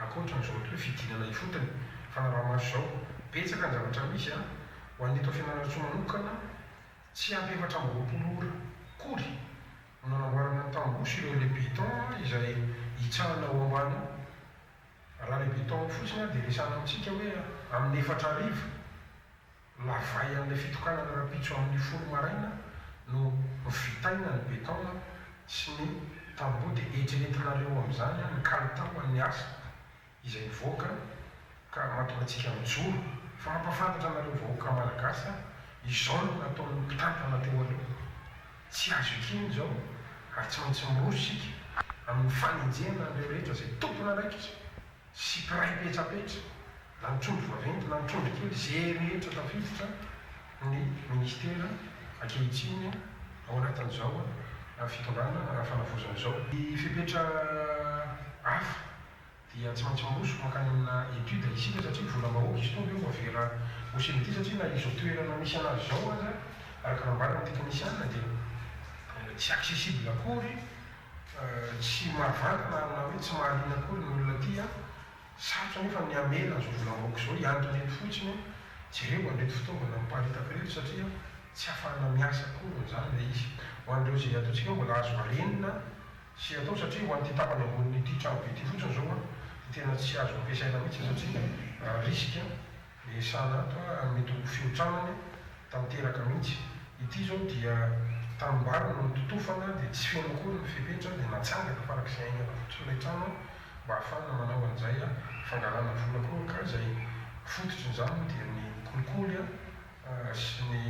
akoatra n'izao hoe fidinana ifotony fanarahamaso izao betsaka ny zavatra misy ho an'ny eto Fianaratsoa manokana tsy ampy 420 ora kory no nanamboarana tamboho sy ireo le béton izay hitsahana ao ambany. Raha le béton fotsiny dia resana amintsika hoe amin'ny 4,000 lavay amin'ilay fitokanana rapitso amin'ny folo maraina no vitaina ny béton sy ny tamboho dia etrenetinareo amin'izany ny kalitao amin'ny asa izay mivoaka ka mahatonga antsika mijoro fa mampafantatra anareo vahoaka malagasy izao no nataon'ny mpitantana teo aloha. Tsy azo ekiny izao ary tsy maintsy miroso isika amin'ny fanenjena an'ireo rehetra zay tompona raikitra sy mpiray petrapetra na mitrondro vaventy na mitrondro kely zay rehetra tafiditra ny ministera ankehitriny ao anatin'izao fitondrana fanavozan'izao. Ny fipetra hafa dia tsy maintsy mamboso mankany amina étude isika satria volam-bahoaka izy tonga eo mavera osen'ity satria na izy toerana misy anazy zao aza araka nambarana teknisiana dia tsy accessible akory tsy mahavantana na hoe tsy mahaliana akory ny olona ty sarotra nefa ny amela zao volam-bahoaka zao hiantony eto fotsiny jereo andreto fitaovana miparitaka reto satria tsy ahafahana miasa akory zany le izy ho an'ireo zay ataontsika mbola azo varenina sy atao satria ho an'ity tapany ambon'ity trano be ity fotsiny zao tena tsy azo ampiasaina mihitsy satria risque esana ato mety ho fiotranany tanteraka mihitsy. Ity zao dia tambarina no totofana dia tsy feno akory ny fipetra dia natsangaka farak'izay aingana fotsiny ilay trano mba ahafahana manao an'izay fangalana vola koa ka zay fototry zany dia ny kolikoly sy ny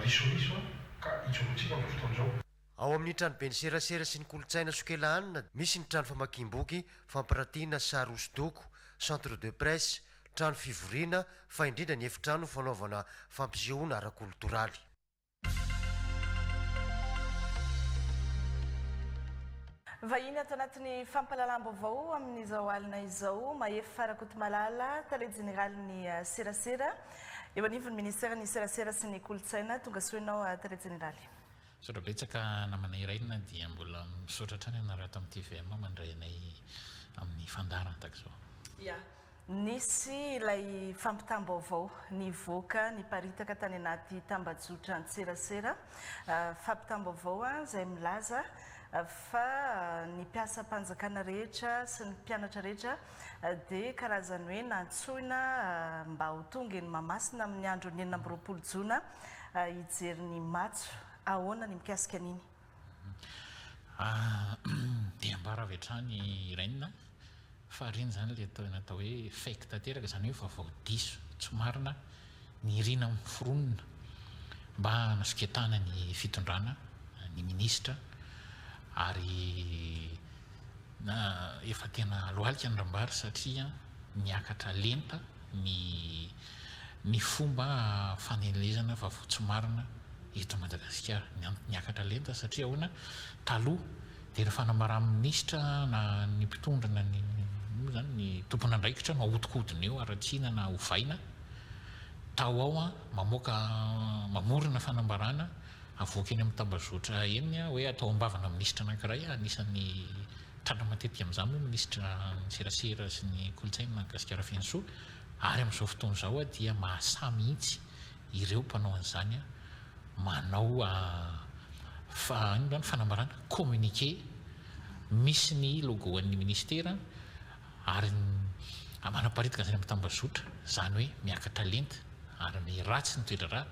risoriso ka itsorotsika amin'ny fotoan'izao. Ao amin'ny trano be ny serasera sy ny kolotsaina sokelanina misy ny trano famakiam-boky fampiratiana sary hosodoko, centre de presse, trano fivoriana fa indrindra ny efitrano fanaovana fampisehoana ara-koltoraly. Vahiny ato anatin'ny fampalalam-baovao amin'izao alina izao mahefy Farakoto Malala tale jeneralin'ny serasera eo anivon'ny ministerin'ny serasera sy ny kolotsaina tonga soinao tale jeneraly. Sotra betsaka namana iraina dia mbola misaotra trany anareo ato amin'ny TVM mandray anay amin'ny fandarana tak'izao. Ya, nisy ilay fampitam-baovao nivoaka niparitaka tany anaty tambajotra ny serasera fampitam-baovao izay milaza fa ny mpiasa-panjakana rehetra sy ny mpianatra rehetra dia karazany hoe nantsoina mba ho tonga ny Mahamasina amin'ny andro 9 Jona hijery ny matso. Ahoana ny mikasika an'iny? Dia ambara avy hatrany iraina fa reny zany le natao hoe fake tanteraka zany hoe vaovao diso tsy marina ny rina miforonina mba hanasoketana ny fitondrana ny ministra ary efa tena lohalika ny rambary satria niakatra lenta ny fomba fanelezana vaovao tsy marina eto Madagasikara. Niakatra lenta satria ahoana taloha dia rehefa namaramin'ny ministra na ny mpitondrana ny tompon'andraikitra no ahodikodina eo aratsiana na hovaina tao ao mamoaka mamorona fanambarana avoaka eny amin'ny tambazotra eny hoe atao ambavana ministra anankiray anisan'ny tratra matetika amin'izany moa ministra serasera sy ny kolotsaina Madagasikara Fiansoa ary amin'izao fotoana izao dia mahasa mihitsy ireo mpanao an'izany manao fanambarana communiqué misy ny logoan'ny ministera ary manaparitaka zany amin'ny tambazotra zany hoe miakatra lenta ary ny ratsy ny toedrara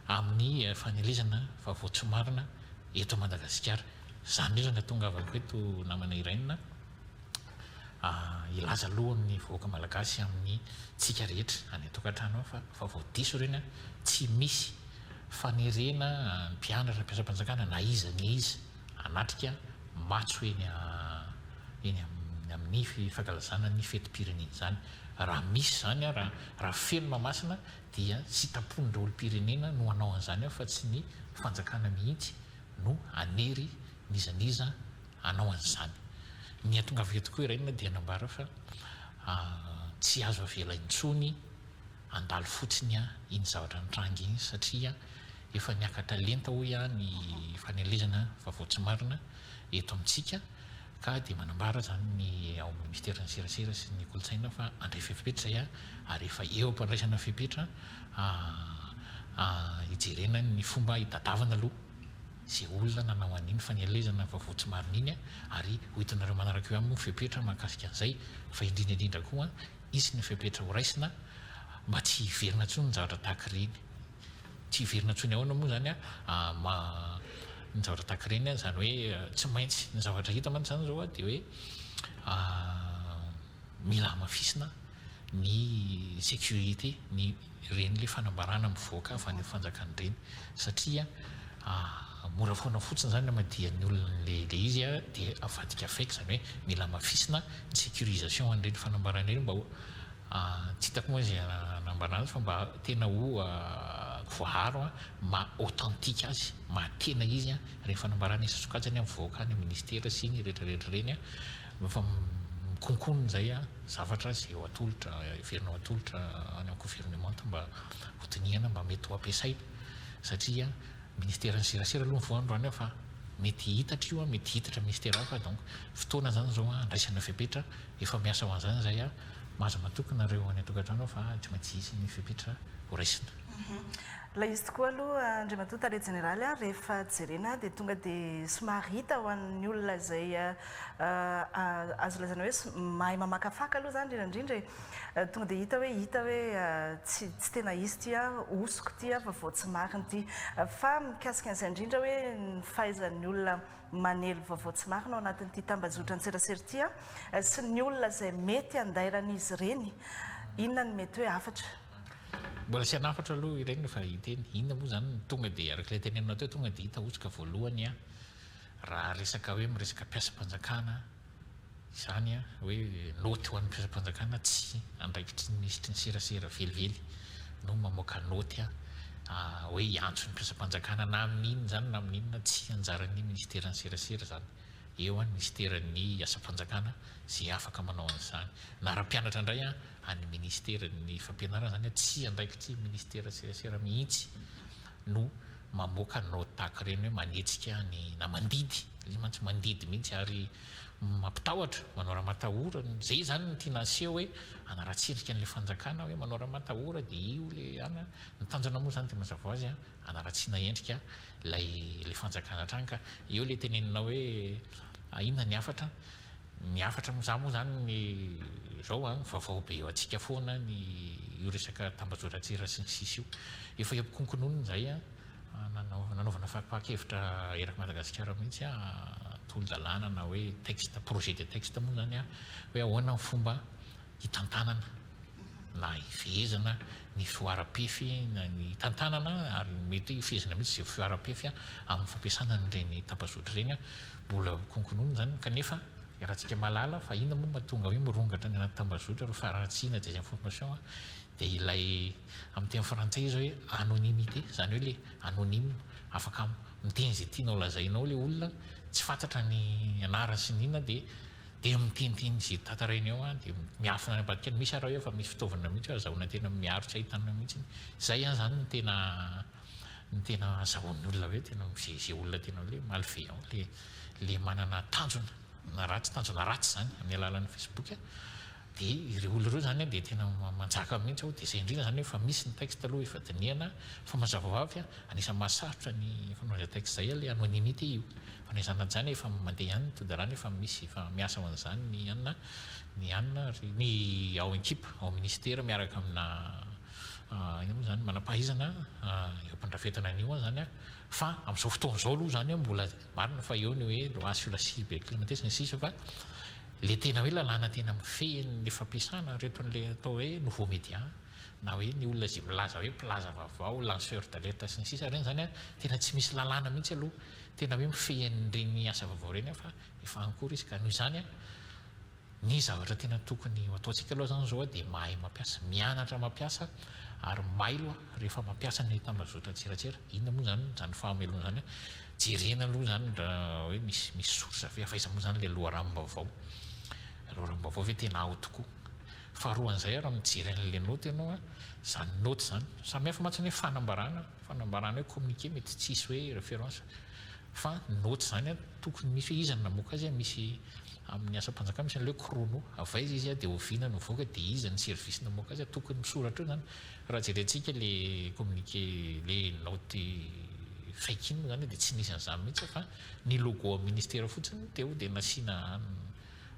amin'ny fanelezana vaovao tsy marina eto Madagasikara. Zany indrindra no tonga avako eto namana iraina ilaza alohan'ny vahoaka malagasy amin'ny tsika rehetra any atokantrano fa vaovao diso reny tsy misy fanerena ny mpianatra ny mpiasa-panjakana na iza ny izy anatrika matso eny amin'ny fankalazana ny fetim-pirenena zany. Raha misy zany raha feno Mahamasina dia tsy tapon'ireo olom-pirenena no hanao an'izany fa tsy ny fanjakana mihitsy no anery nizaniza hanao an'izany. Ny atonga avy eto koa iraina dia nambara fa tsy azo avela intsony andalo fotsiny iny zavatra nitrangy iny satria efa niakatra lenta hoy ny fanelezana vaovao tsy marina eto amintsika ka dia manambara zany ny ao amin'ny ministerin'ny serasera sy ny kolotsaina fa andray fipetra zay ary efa eo ampandraisana fipetra hijerena ny fomba hitadavana aloha zay olona nanao an'iny fanelezana vaovao tsy marina iny ary hoitanareo manaraka eo amin'ny fipetra mahakasika an'izay fa indrindra koa izy ny fipetra ho raisina mba tsy hiverina ntsony ny zavatra tahaka ireny. Tsy hiverina ntsony ahoana moa zany ny zavatra tahaka ireny zany hoe tsy maintsy ny zavatra hita mantsy zany zao dia hoe mila hamafisina ny sécurité ny reny le fanambarana mivoaka fa ny fanjakana ireny satria mora foana fotsiny zany madian'ny olona le izy a dia avadika faiky zany hoe mila mafisina ny sécurisation an'ireny fanambarana ireny mba tsy hitako moa zay anambarana azy fa mba tena ho voaharo ma authentique azy ma tena izy a reny fanambarana isa sokajany amin'ny voakany ministera sy ny rehetrarehetra reny a fa mikonkoniny zay a zavatra zay ho atolotra verina ho atolotra any amin'ny gouvernement mba hotonihana mba mety ho ampiasaina satria ministera ny serasera aloha voandroany fa mety hitatra io a mety hitatra ministera hafa donc fotoana zany zao andraisana fepetra efa miasa ho an'izany zay a mahazo matokonareo any atokantrano fa tsy maintsy isy ny fepetra ho raisina. La izy tokoa aloha Andriamatoa Tare Généraly rehefa jerena dia tonga dia somary hita ho an'ny olona izay azo lazaina hoe mahay mamakafaka aloha zany indrindra tonga dia hita hoe tsy tena izy ty osoko ty fa voatsy mariny ty fa mikasika an'izay indrindra hoe ny fahaizan'ny olona manelo vaovao tsy marina ao anatin'ity tambazotra ny serasera ty sy ny olona izay mety andairan'izy ireny inona ny mety hoe afatra. Mbola sy anafatra aloha ireny fa hiteny inona moa zany tonga dia araka ilay tenenina teo tonga dia hita otsika voalohany raha resaka hoe miresaka mpiasam-panjakana izany hoe noty ho an'ny mpiasam-panjakana tsy andraikitry ny ministry ny serasera velively no mamoaka noty hoe iantso ny mpiasam-panjakana na amin'inona zany na amin'inona tsy anjaran'ny ministera ny serasera zany eo any ministeran'ny asa-panjakana zay afaka manao an'izany na raha-mpianatra indray any ministeran'ny fampianarana zany tsy andraikitry ministera serasera mihitsy no mamoaka noty tahaka ireny hoe manetsika ny na mandidy izy mantsy mandidy mihitsy ary mampitahotra manao raha matahorana zay zany ny tiana aseho hoe anaratsirika an'ilay fanjakana hoe manao raha matahora dia io le ana ny tanjona moa zany dia mazava azy anaratsiana endrika lay fanjakana hatrany ka eo le tenenina hoe inona ny afatra za moa zany ny zao vaovao be eo atsika foana ny io resaka tambazotra-tsira sy ny sisy io efa ampikonkononiny zay nanaovana fapakevitra eraky Madagasikara mihitsy tolo-dalàna na hoe texte projet de texte moa zany hoe ahoana ny fomba hitantanana na hifehezana ny fioara-pefy na ny tantanana ary mety hifehezana mihitsy zay fioara-pefy amin'ny fampiasana n'ireny tambazotra ireny mbola konkononiny zany kanefa rahantsika malala fa inona moa mahatonga hoe mirongatra ny anaty tambazotra ro faratsiana des informations dia ilay amin'ny teny frantsay izy hoe anonymité zany hoe le anonyme afaka miteny zay tianao lazainao le olona tsy fantatra ny anarany sy ny inona dia miteniteny zay tantarainy eo dia miafina ny ambadika misy raha eo fa misy fitaovana mihitsy azahoana tena miarotra ahitana mihitsy zay zany ny tena azahoan'ny olona hoe tena zay olona tena le malveillant le manana tanjona na ratsy tanjona ratsy zany amin'ny alalan'ny Facebook dia ireo olona ireo zany dia tena manjaka mihitsy dia zay indrindra zany efa misy ny texte aloha efa dinihana fa mazava ho avy anisan'ny mahasarotra ny fanaovana texte zay le anonymité io fa ny zanany zany efa mandeha ihany to-dalàna efa misy efa miasa ho an'izany ny ao ekipa ao ministera miaraka amina ina moa zany manam-pahaizana eo ampandrafetana an'io zany fa amin'izao fotoana izao aloha zany mbola marina fa eo ny hoe loi sur la cybercriminalité sy ny sisa fa le tena hoe lalàna tena mifehin'le fampiasana reto n'le atao hoe nouveau média na hoe ny olona zay milaza hoe mpilaza vaovao lanceur d'alerte sy ny sisa reny zany tena tsy misy lalàna mihitsy aloha tena hoe mifehin'ireny asa vaovao reny fa efa ankory izy ka noho izany ny zavatra tena tokony ataontsika aloha zany zao dia mahay mampiasa mianatra mampiasa ary mailo rehefa mampiasa ny tambazotra tsiratsira inona moa zany fahamelona zany jerena aloha zany raha hoe misy source fahaiza moa zany le loharam-baovao hoe tena ao tokoa faharoan'izay raha mijeren'le noty ianao zany noty zany samihafa mantsy hoe fanambarana hoe communiqué mety tsisy hoe référence fa noty zany tokony misy hoe izany namoaka azy misy amin'ny asa-panjakana misy an'le chrono avaiza izy dia oviana no voaka dia izy ny service namoaka azy tokony misoratra eo zany raha jerentsika le communiqué le noty fake iny zany dia tsy nisy an'izany mihitsy fa ny logo amin'ny ministera fotsiny teo dia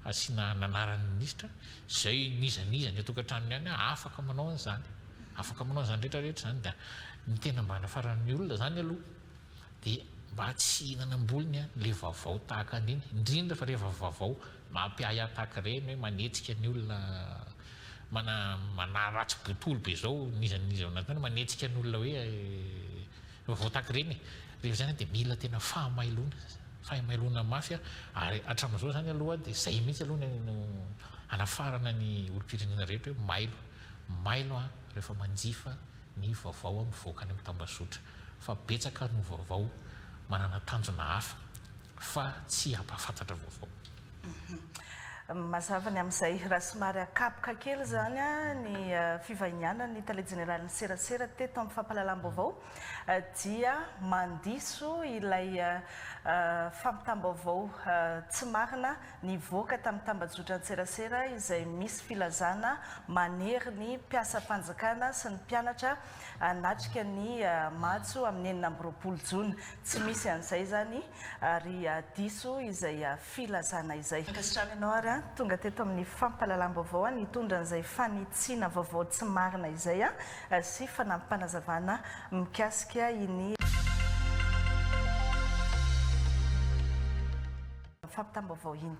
asiana nanaran'ny ministra zay nizanizany atokantranony ihany afaka manao an'izany rehetrarehetra zany dia ny tena mba nafaran'ny olona zany aloha dia mba tsy hinanam-bolony le vaovao tahaka an'iny indrindra fa rehefa vaovao mampiaya tahaka ireny hoe manetsika ny olona manaratsy botolo be zao nizanizy ao anatiny manetsika ny olona hoe vaovao tahaka ireny rehefa zany dia mila tena fahamailona mafy ary hatramin'izao zany aloha dia zay mihitsy aloha no anafarana ny olom-pirenena rehetra hoe mailo a rehefa manjifa ny vaovao a mivoaka any amin'ny tambazotra fa betsaka no vaovao manana tanjona hafa fa tsy ampahafantatra vaovao. Mazava ny amin'izay raha somary akapoka kely zany ny fivahiniana ny tale jeneraly ny serasera teto amin'ny fampahalalam-baovao dia mandiso ilay fampitam-baovao tsy marina nivoaka tamin'ny tambazotra ny serasera izay misy filazana manery ny mpiasa fanjakana sy ny mpianatra anatrika ny matso amin'ny 4 jona tsy misy an'izay zany ary diso izay filazana izay. Tonga teto amin'ny fampahalalam-baovao nitondra an'izay fanitsiana vaovao tsy marina izay sy fanampanazavana mikasika iny fampitam-baovao iny.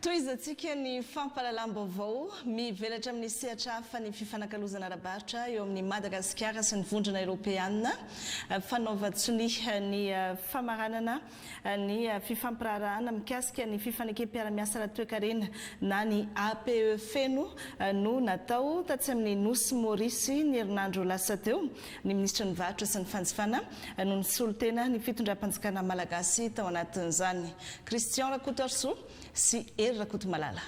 Toizatsika ny fampahalalam-baovao mivelatra amin'ny sehatra hafa ny fifanakalozana ara-barotra eo amin'ny Madagasikara sy ny vondrona Eoropeana fanaovan-tsonihy ny famaranana ny fifampirarahana mikasika ny fifanekam-piara-miasa ara-toe-karena na ny APE feno no natao tatsy amin'ny Nosy Maurice ny herinandro lasa teo ny ministra ny varotra sy ny fanjifana no nisolo tena ny fitondram-panjakana malagasy tao anatin'izany. Christian Rakotorso sy Rakoto Malala.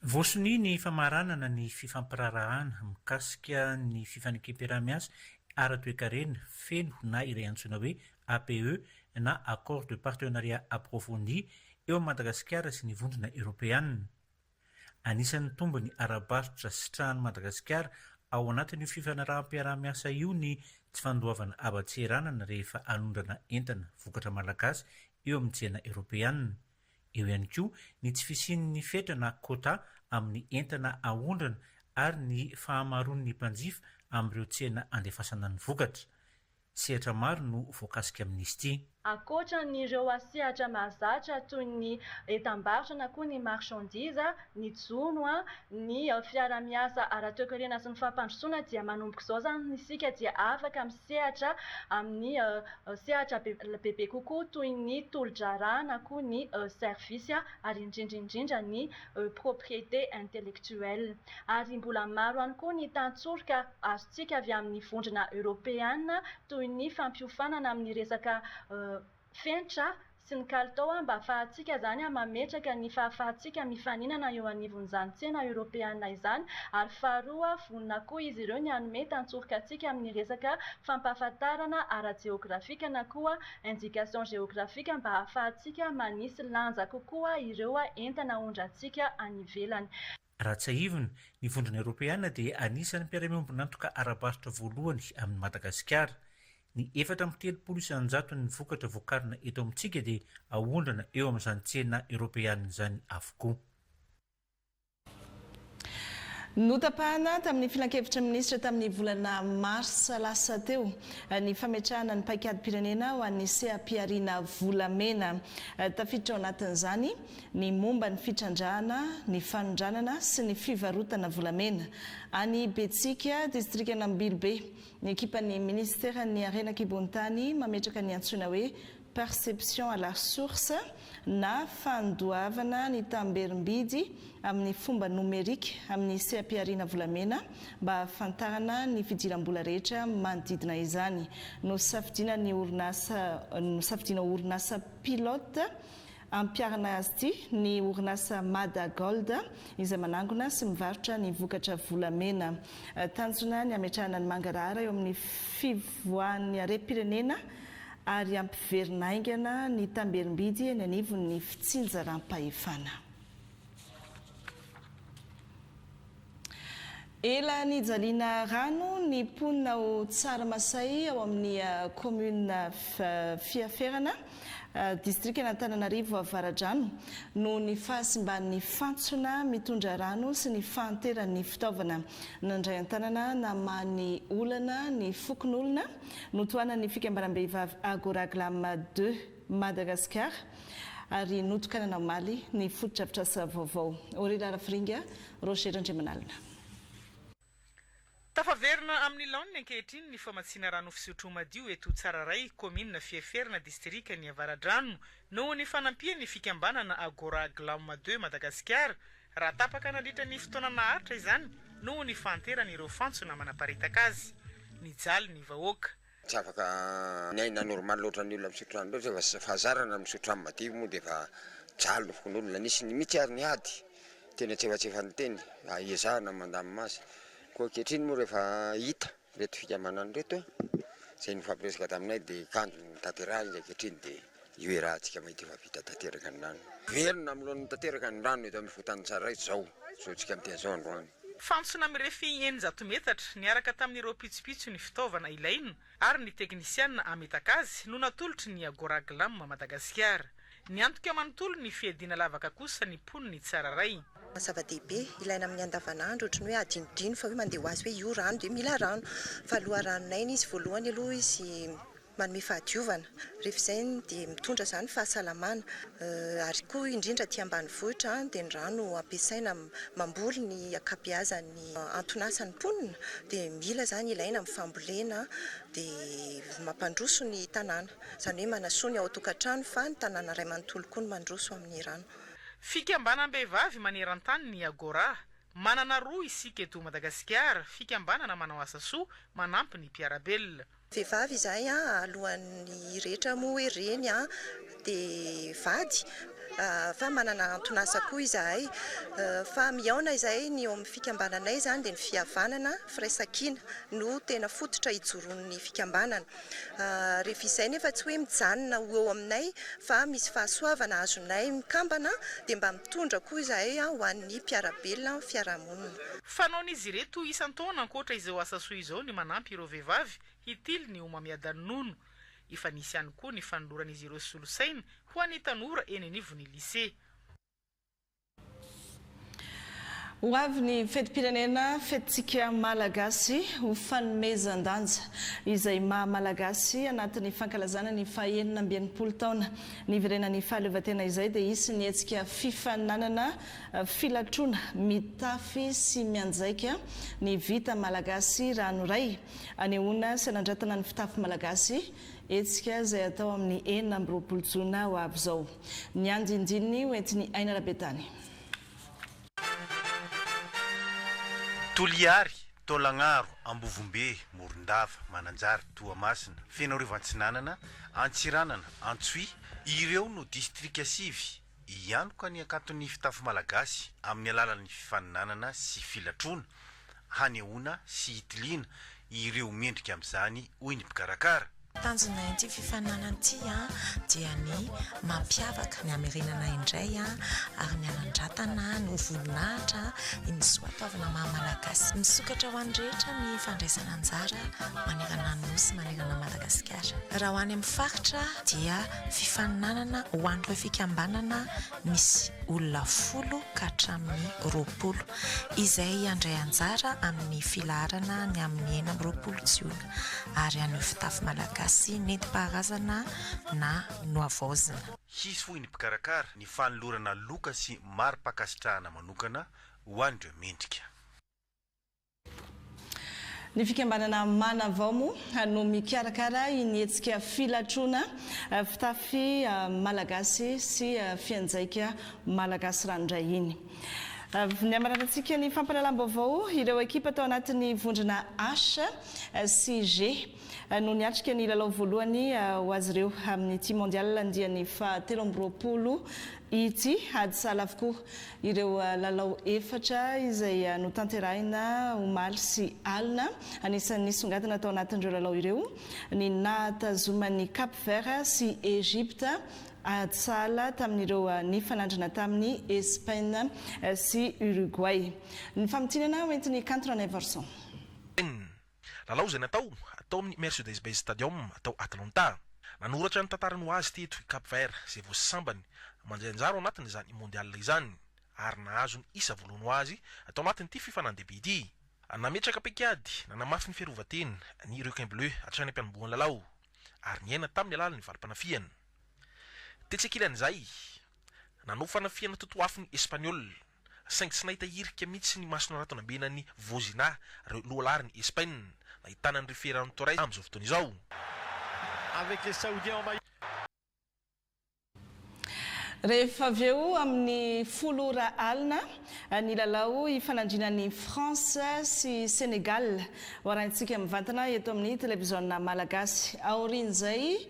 Voasony ny famaranana ny fifampirarahana mikasika ny fifanekam-piara-miasa ara-toe-karena feno na iray antsoina hoe APE na accord de partenariat approfondi eo Madagasikara sy ny vondrona Eoropeana. Anisan'ny tombony ara-barotra sitrahan'i Madagasikara ao anatin'io fifanarahanam-piara-miasa io ny tsy fandoavana abatseranana rehefa anondrana entana vokatra malagasy eo amin'ny tsena Eoropeana. Eo ihany koa ny tsy fisian'ny fetrana kota amin'ny entana ahondrana ary ny fahamaroan'ny mpanjifa amin'ireo tsena andefasana ny vokatra. Sehatra maro no voakasika amin'izy ity. Ankoatran'ireo asehatra mahazatra toy ny etam-barotra na koa ny marchandise, ny jono, ny fiara-miasa ara-toe-karena sy ny fampandrosoana dia manomboka izao zany isika dia afaka misehatra amin'ny sehatra bebe kokoa toy ny tolo-drarà na koa ny service ary indrindra ny propriété intellectuelle. Ary mbola maro ihany koa ny tantsorika azontsika avy amin'ny vondrona Eoropeana toy ny fampiofanana amin'ny resaka fentra sy ny kalitao mba ahafahantsika zany mametraka ny fahafahantsika mifaninana eo anivon'izany tsena Eoropeana izany ary faharoa vonona koa izy ireo ny hanome tantsorika antsika amin'ny resaka fampahafantarana ara-geografika na koa indication géographique mba ahafahantsika manisy lanja kokoa ireo entana ondrantsika any ivelany. Raha tsy ahivina ny vondrona Eoropeana dia anisan'ny mpiara-miombona nantoka ara-barotra voalohany amin'ny Madagasikara. Ny 4.3 ny vokatra voakarina eto amintsika dia ahondrana eo amin'izany tsena Eoropeana izany avokoa. Notapahana tamin'ny filan-kevitra ministra tamin'ny volana marsa lasa teo ny fametrahana ny paikady-pirenena ho an'ny seha-piariana volamena. Tafiditra ao anatin'izany ny momba ny fitrandrahana, ny fanondranana sy ny fivarotana volamena. Any Betsika, distrika Nambilobe, ny ekipan'ny ministera ny Arenakibontany mametraka ny antsoina hoe perception à la source na fandoavana ny tamberim-bidy amin'ny fomba nomerika amin'ny seha-piariana volamena mba ahafantarana ny fidiram-bola rehetra manodidina izany. Nosafidina orinasa pilote ampiarana azy ity ny orinasa Mada Gold izay manangona sy mivarotra ny vokatra volamena. Tanjona ny ametrahana ny mangarahara eo amin'ny fivoahan'ny harem-pirenena ary ampiverina aingana ny tamberim-bidy eny anivon'ny fitsinjaram-pahefana. Ela ny jaliana rano ny mponina ho Tsaramasay ao amin'ny commune Fiaferana distrika Antananarivo Avaradrano no ny fahasimban'ny fantsona mitondra rano sy ny fahanteran'ny fitaovana nandray an-tanana namany olana ny fokon'olona notoana ny fikambaram-behivavy Agoraglam 2 Madagasikara ary notokanana Maly ny fototra-pitrasa vaovao. Orira Rafiringa, Roger Andriamanalina. tafaverina amin'ny laoniny ankehitriny ny famatsiana rano fisotro madio eto Tsararay commune Fiaferina distrika ny Avaradrano noho ny fanampiany fikambanana Agora Glam 2 Madagasikara raha tapaka nandritra ny fotoana naharitra izany noho ny fanteran'ireo fantsona manaparitaka azy ny jaly ny vahoaka tsy afaka naina normal loatra ny olona misotro rano loatra fa fahazarana misotro rano madio moa dia fa jaly no fokon'olona nisy ny mitiary ny ady tena tsefatsefa ny teny iezahana mandamina azy koa ankehitriny moa rehefa hita reto fikambanana reto zay ny fampiresaka taminay dia kanjo ny tanterahany ankehitriny dia io rahantsika mahita efa vita tanteraka ny rano verina amin'lohan'ny tanteraka ny rano eto amin'ny votan'ny Tsararay zao tsika amin'ity zao androany fantsona mirefy 900 metatra niaraka tamin'ireo pitsopitso ny fitaovana ilaina ary ny teknisiana ametaka azy no natolotry ny Agora Glam Madagasikara ny antoka manontolo ny fiadiana lavaka kosa ny poniny Tsararay zava-dehibe ilaina amin'ny andavanandro ohatrany hoe adinodino fa hoe mandeha ho azy hoe io rano dia mila rano fa aloha ranonay izy voalohany aloha izy manome fahadiovana rehefa izay dia mitondra izany fahasalamana ary koa indrindra aty ambanivohitra dia ny rano ampiasaina mamboly ny akabeazan'ny antonasany ponina dia mila izany ilaina amin'ny fambolena dia mampandroso ny tanàna izany hoe manasoa ny ao an-tokantrano fa ny tanàna ray manontolo koa no mandroso amin'ny rano fikambanam-behivavy maneran-tany ny Agora manana roa isika eto Madagasikara fikambanana manao asa soa manampy ny mpiarabelona vehivavy izay alohan'ny rehetra moa hoe reny dia vady fa manana antonasa koa izahay fa miaona izahay ny eo amin'ny fikambananay zany dia ny fihavanana firaisankina no tena fototra hijoron'ny fikambanana rehefa izay nefa tsy hoe mijanona eo aminay fa misy fahasoavana azonay mikambana dia mba mitondra koa izahay ho an'ny mpiarabelona fiarahamonina fanaon'izy ireto isan-taona ankoatra izao asa soa izao ny manampy ireo vehivavy hitily ny homamiadan-nono efa nisy ihany koa ny fanoloran'izy ireo solosaina ho an'ny tanora eny anivon'ny lycée ho avy ny fetim-pirenena fetintsika malagasy ho fanomezan-danja izay maha-malagasy anatin'ny fankalazana ny fahaenina amby enimpolo taona ny virenan'ny fahaleovantena izay dia isy ny hetsika fifananana filatrona mitafy sy mianjaika ny vita malagasy ranoray anehoana sy anandratana ny fitafy malagasy etsika izay atao amin'ny 4 jona ho avy izao ny andindininy hoentiny Aina Rabetany Toliary, Tolagnaro, Ambovombe, Morondava, Mananjary, Toamasina, Fianarovantsinanana, Antsiranana, Antsoy, ireo no distrika sivy ianoka ny akaton'ny fitafy malagasy amin'ny alalan'ny fifaninanana sy filatrona, hanehoana sy hitiliana ireo mendrika amin'izany hoy ny mpikarakara. Tanjona ity fifaninanan'ity dia ny mampiavaka ny amerenana indray ary ny anandratana ny voninahitra ny soatoavana maha-malagasy misokatra ho an'ny rehetra ny fandraisana anjara manerana ny nosy manerana Madagasikara raha ho any amin'ny faritra dia fifaninanana ho an'ireo fikambanana misy olona 10 ka hatramin'ny 20 izay handray anjara amin'ny filaharana ny amin'ny 4 Jiona ary an'io fitafy malagasy nentim-paharazana na noavaozina. Hisy hoy ny mpikarakara ny fanolorana loka sy mari-pakasitrahana manokana ho an'ireo mendrika. Ny fikambanana Manavao moa no mikarakara ny hetsika filatrona fitafy malagasy sy fianjaika malagasy ranoray iny. Ny amaratantsika ny fampahalalam-baovao ireo ekipa tao anatin'ny vondrona H sy G no niatrika ny lalao voalohany ho azy ireo amin'ny ty mondial andian'ny faha-13 ity ady sala avokoa ireo lalao efatra izay no tanterahina omaly sy alina anisan'ny songadina tao anatin'ireo lalao ireo ny nahatazoman'ny Cap Vert sy Egypte atsala tamin'ireo ny fanandrina tamin'ny Espagne sy Uruguay. Ny famitinana hoentin'ny Canton Everson. Lalao izay natao amin'ny Mercedes-Benz Stadium atao Atlanta. Nanoratra ny tantarany ho azy teto Cap Vert izay voasambany mandray anjara ao anatin'izany mondial izany ary nahazo ny isa voalohany ho azy atao anatin'ity fifanandebe ity. Nametraka paikady nanamafy ny fiarovan-teny ny requin bleu hatrany ampianamboan'ny lalao ary niaina tamin'ny alalan'ny valim-panafiana. Tetsekilan'izay nanao fanafiana totoafin'ny Espanol saingy tsy nahita irika mihitsy ny masona ratonambenany Vozina reo lohalariny Espagne nahitana ny Ferran Torres amin'izao fotoana izao. Avec les Saoudiens en maillot. Rehefa avy eo amin'ny 10 alina ny lalao ifanandrinan'ny France sy Sénégal hoarahintsika mivantana eto amin'ny télévision malagasy. Aorian'izay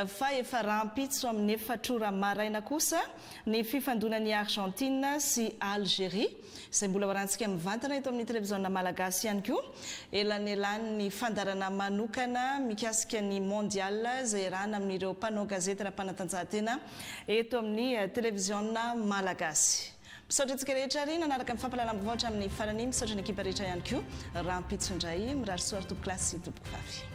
fa efa rahampitso amin'ny 4 maraina kosa ny fifandonan'ny Argentine sy Algérie izay mbola hoarahintsika mivantana eto amin'ny télévision malagasy ihany koa. Elanelany fandarana manokana mikasika ny mondial izay rahana amin'ireo mpanao gazety ara-panatanjahantena eto amin'ny télévision malagasy. Misaotra antsika rehetra ary nanaraka amin'ny fampahalalam-baovatra amin'ny farany misaotra ny ekipa rehetra ihany koa. Rahampitso indray mirary soa tompoklasy tompoko vavy.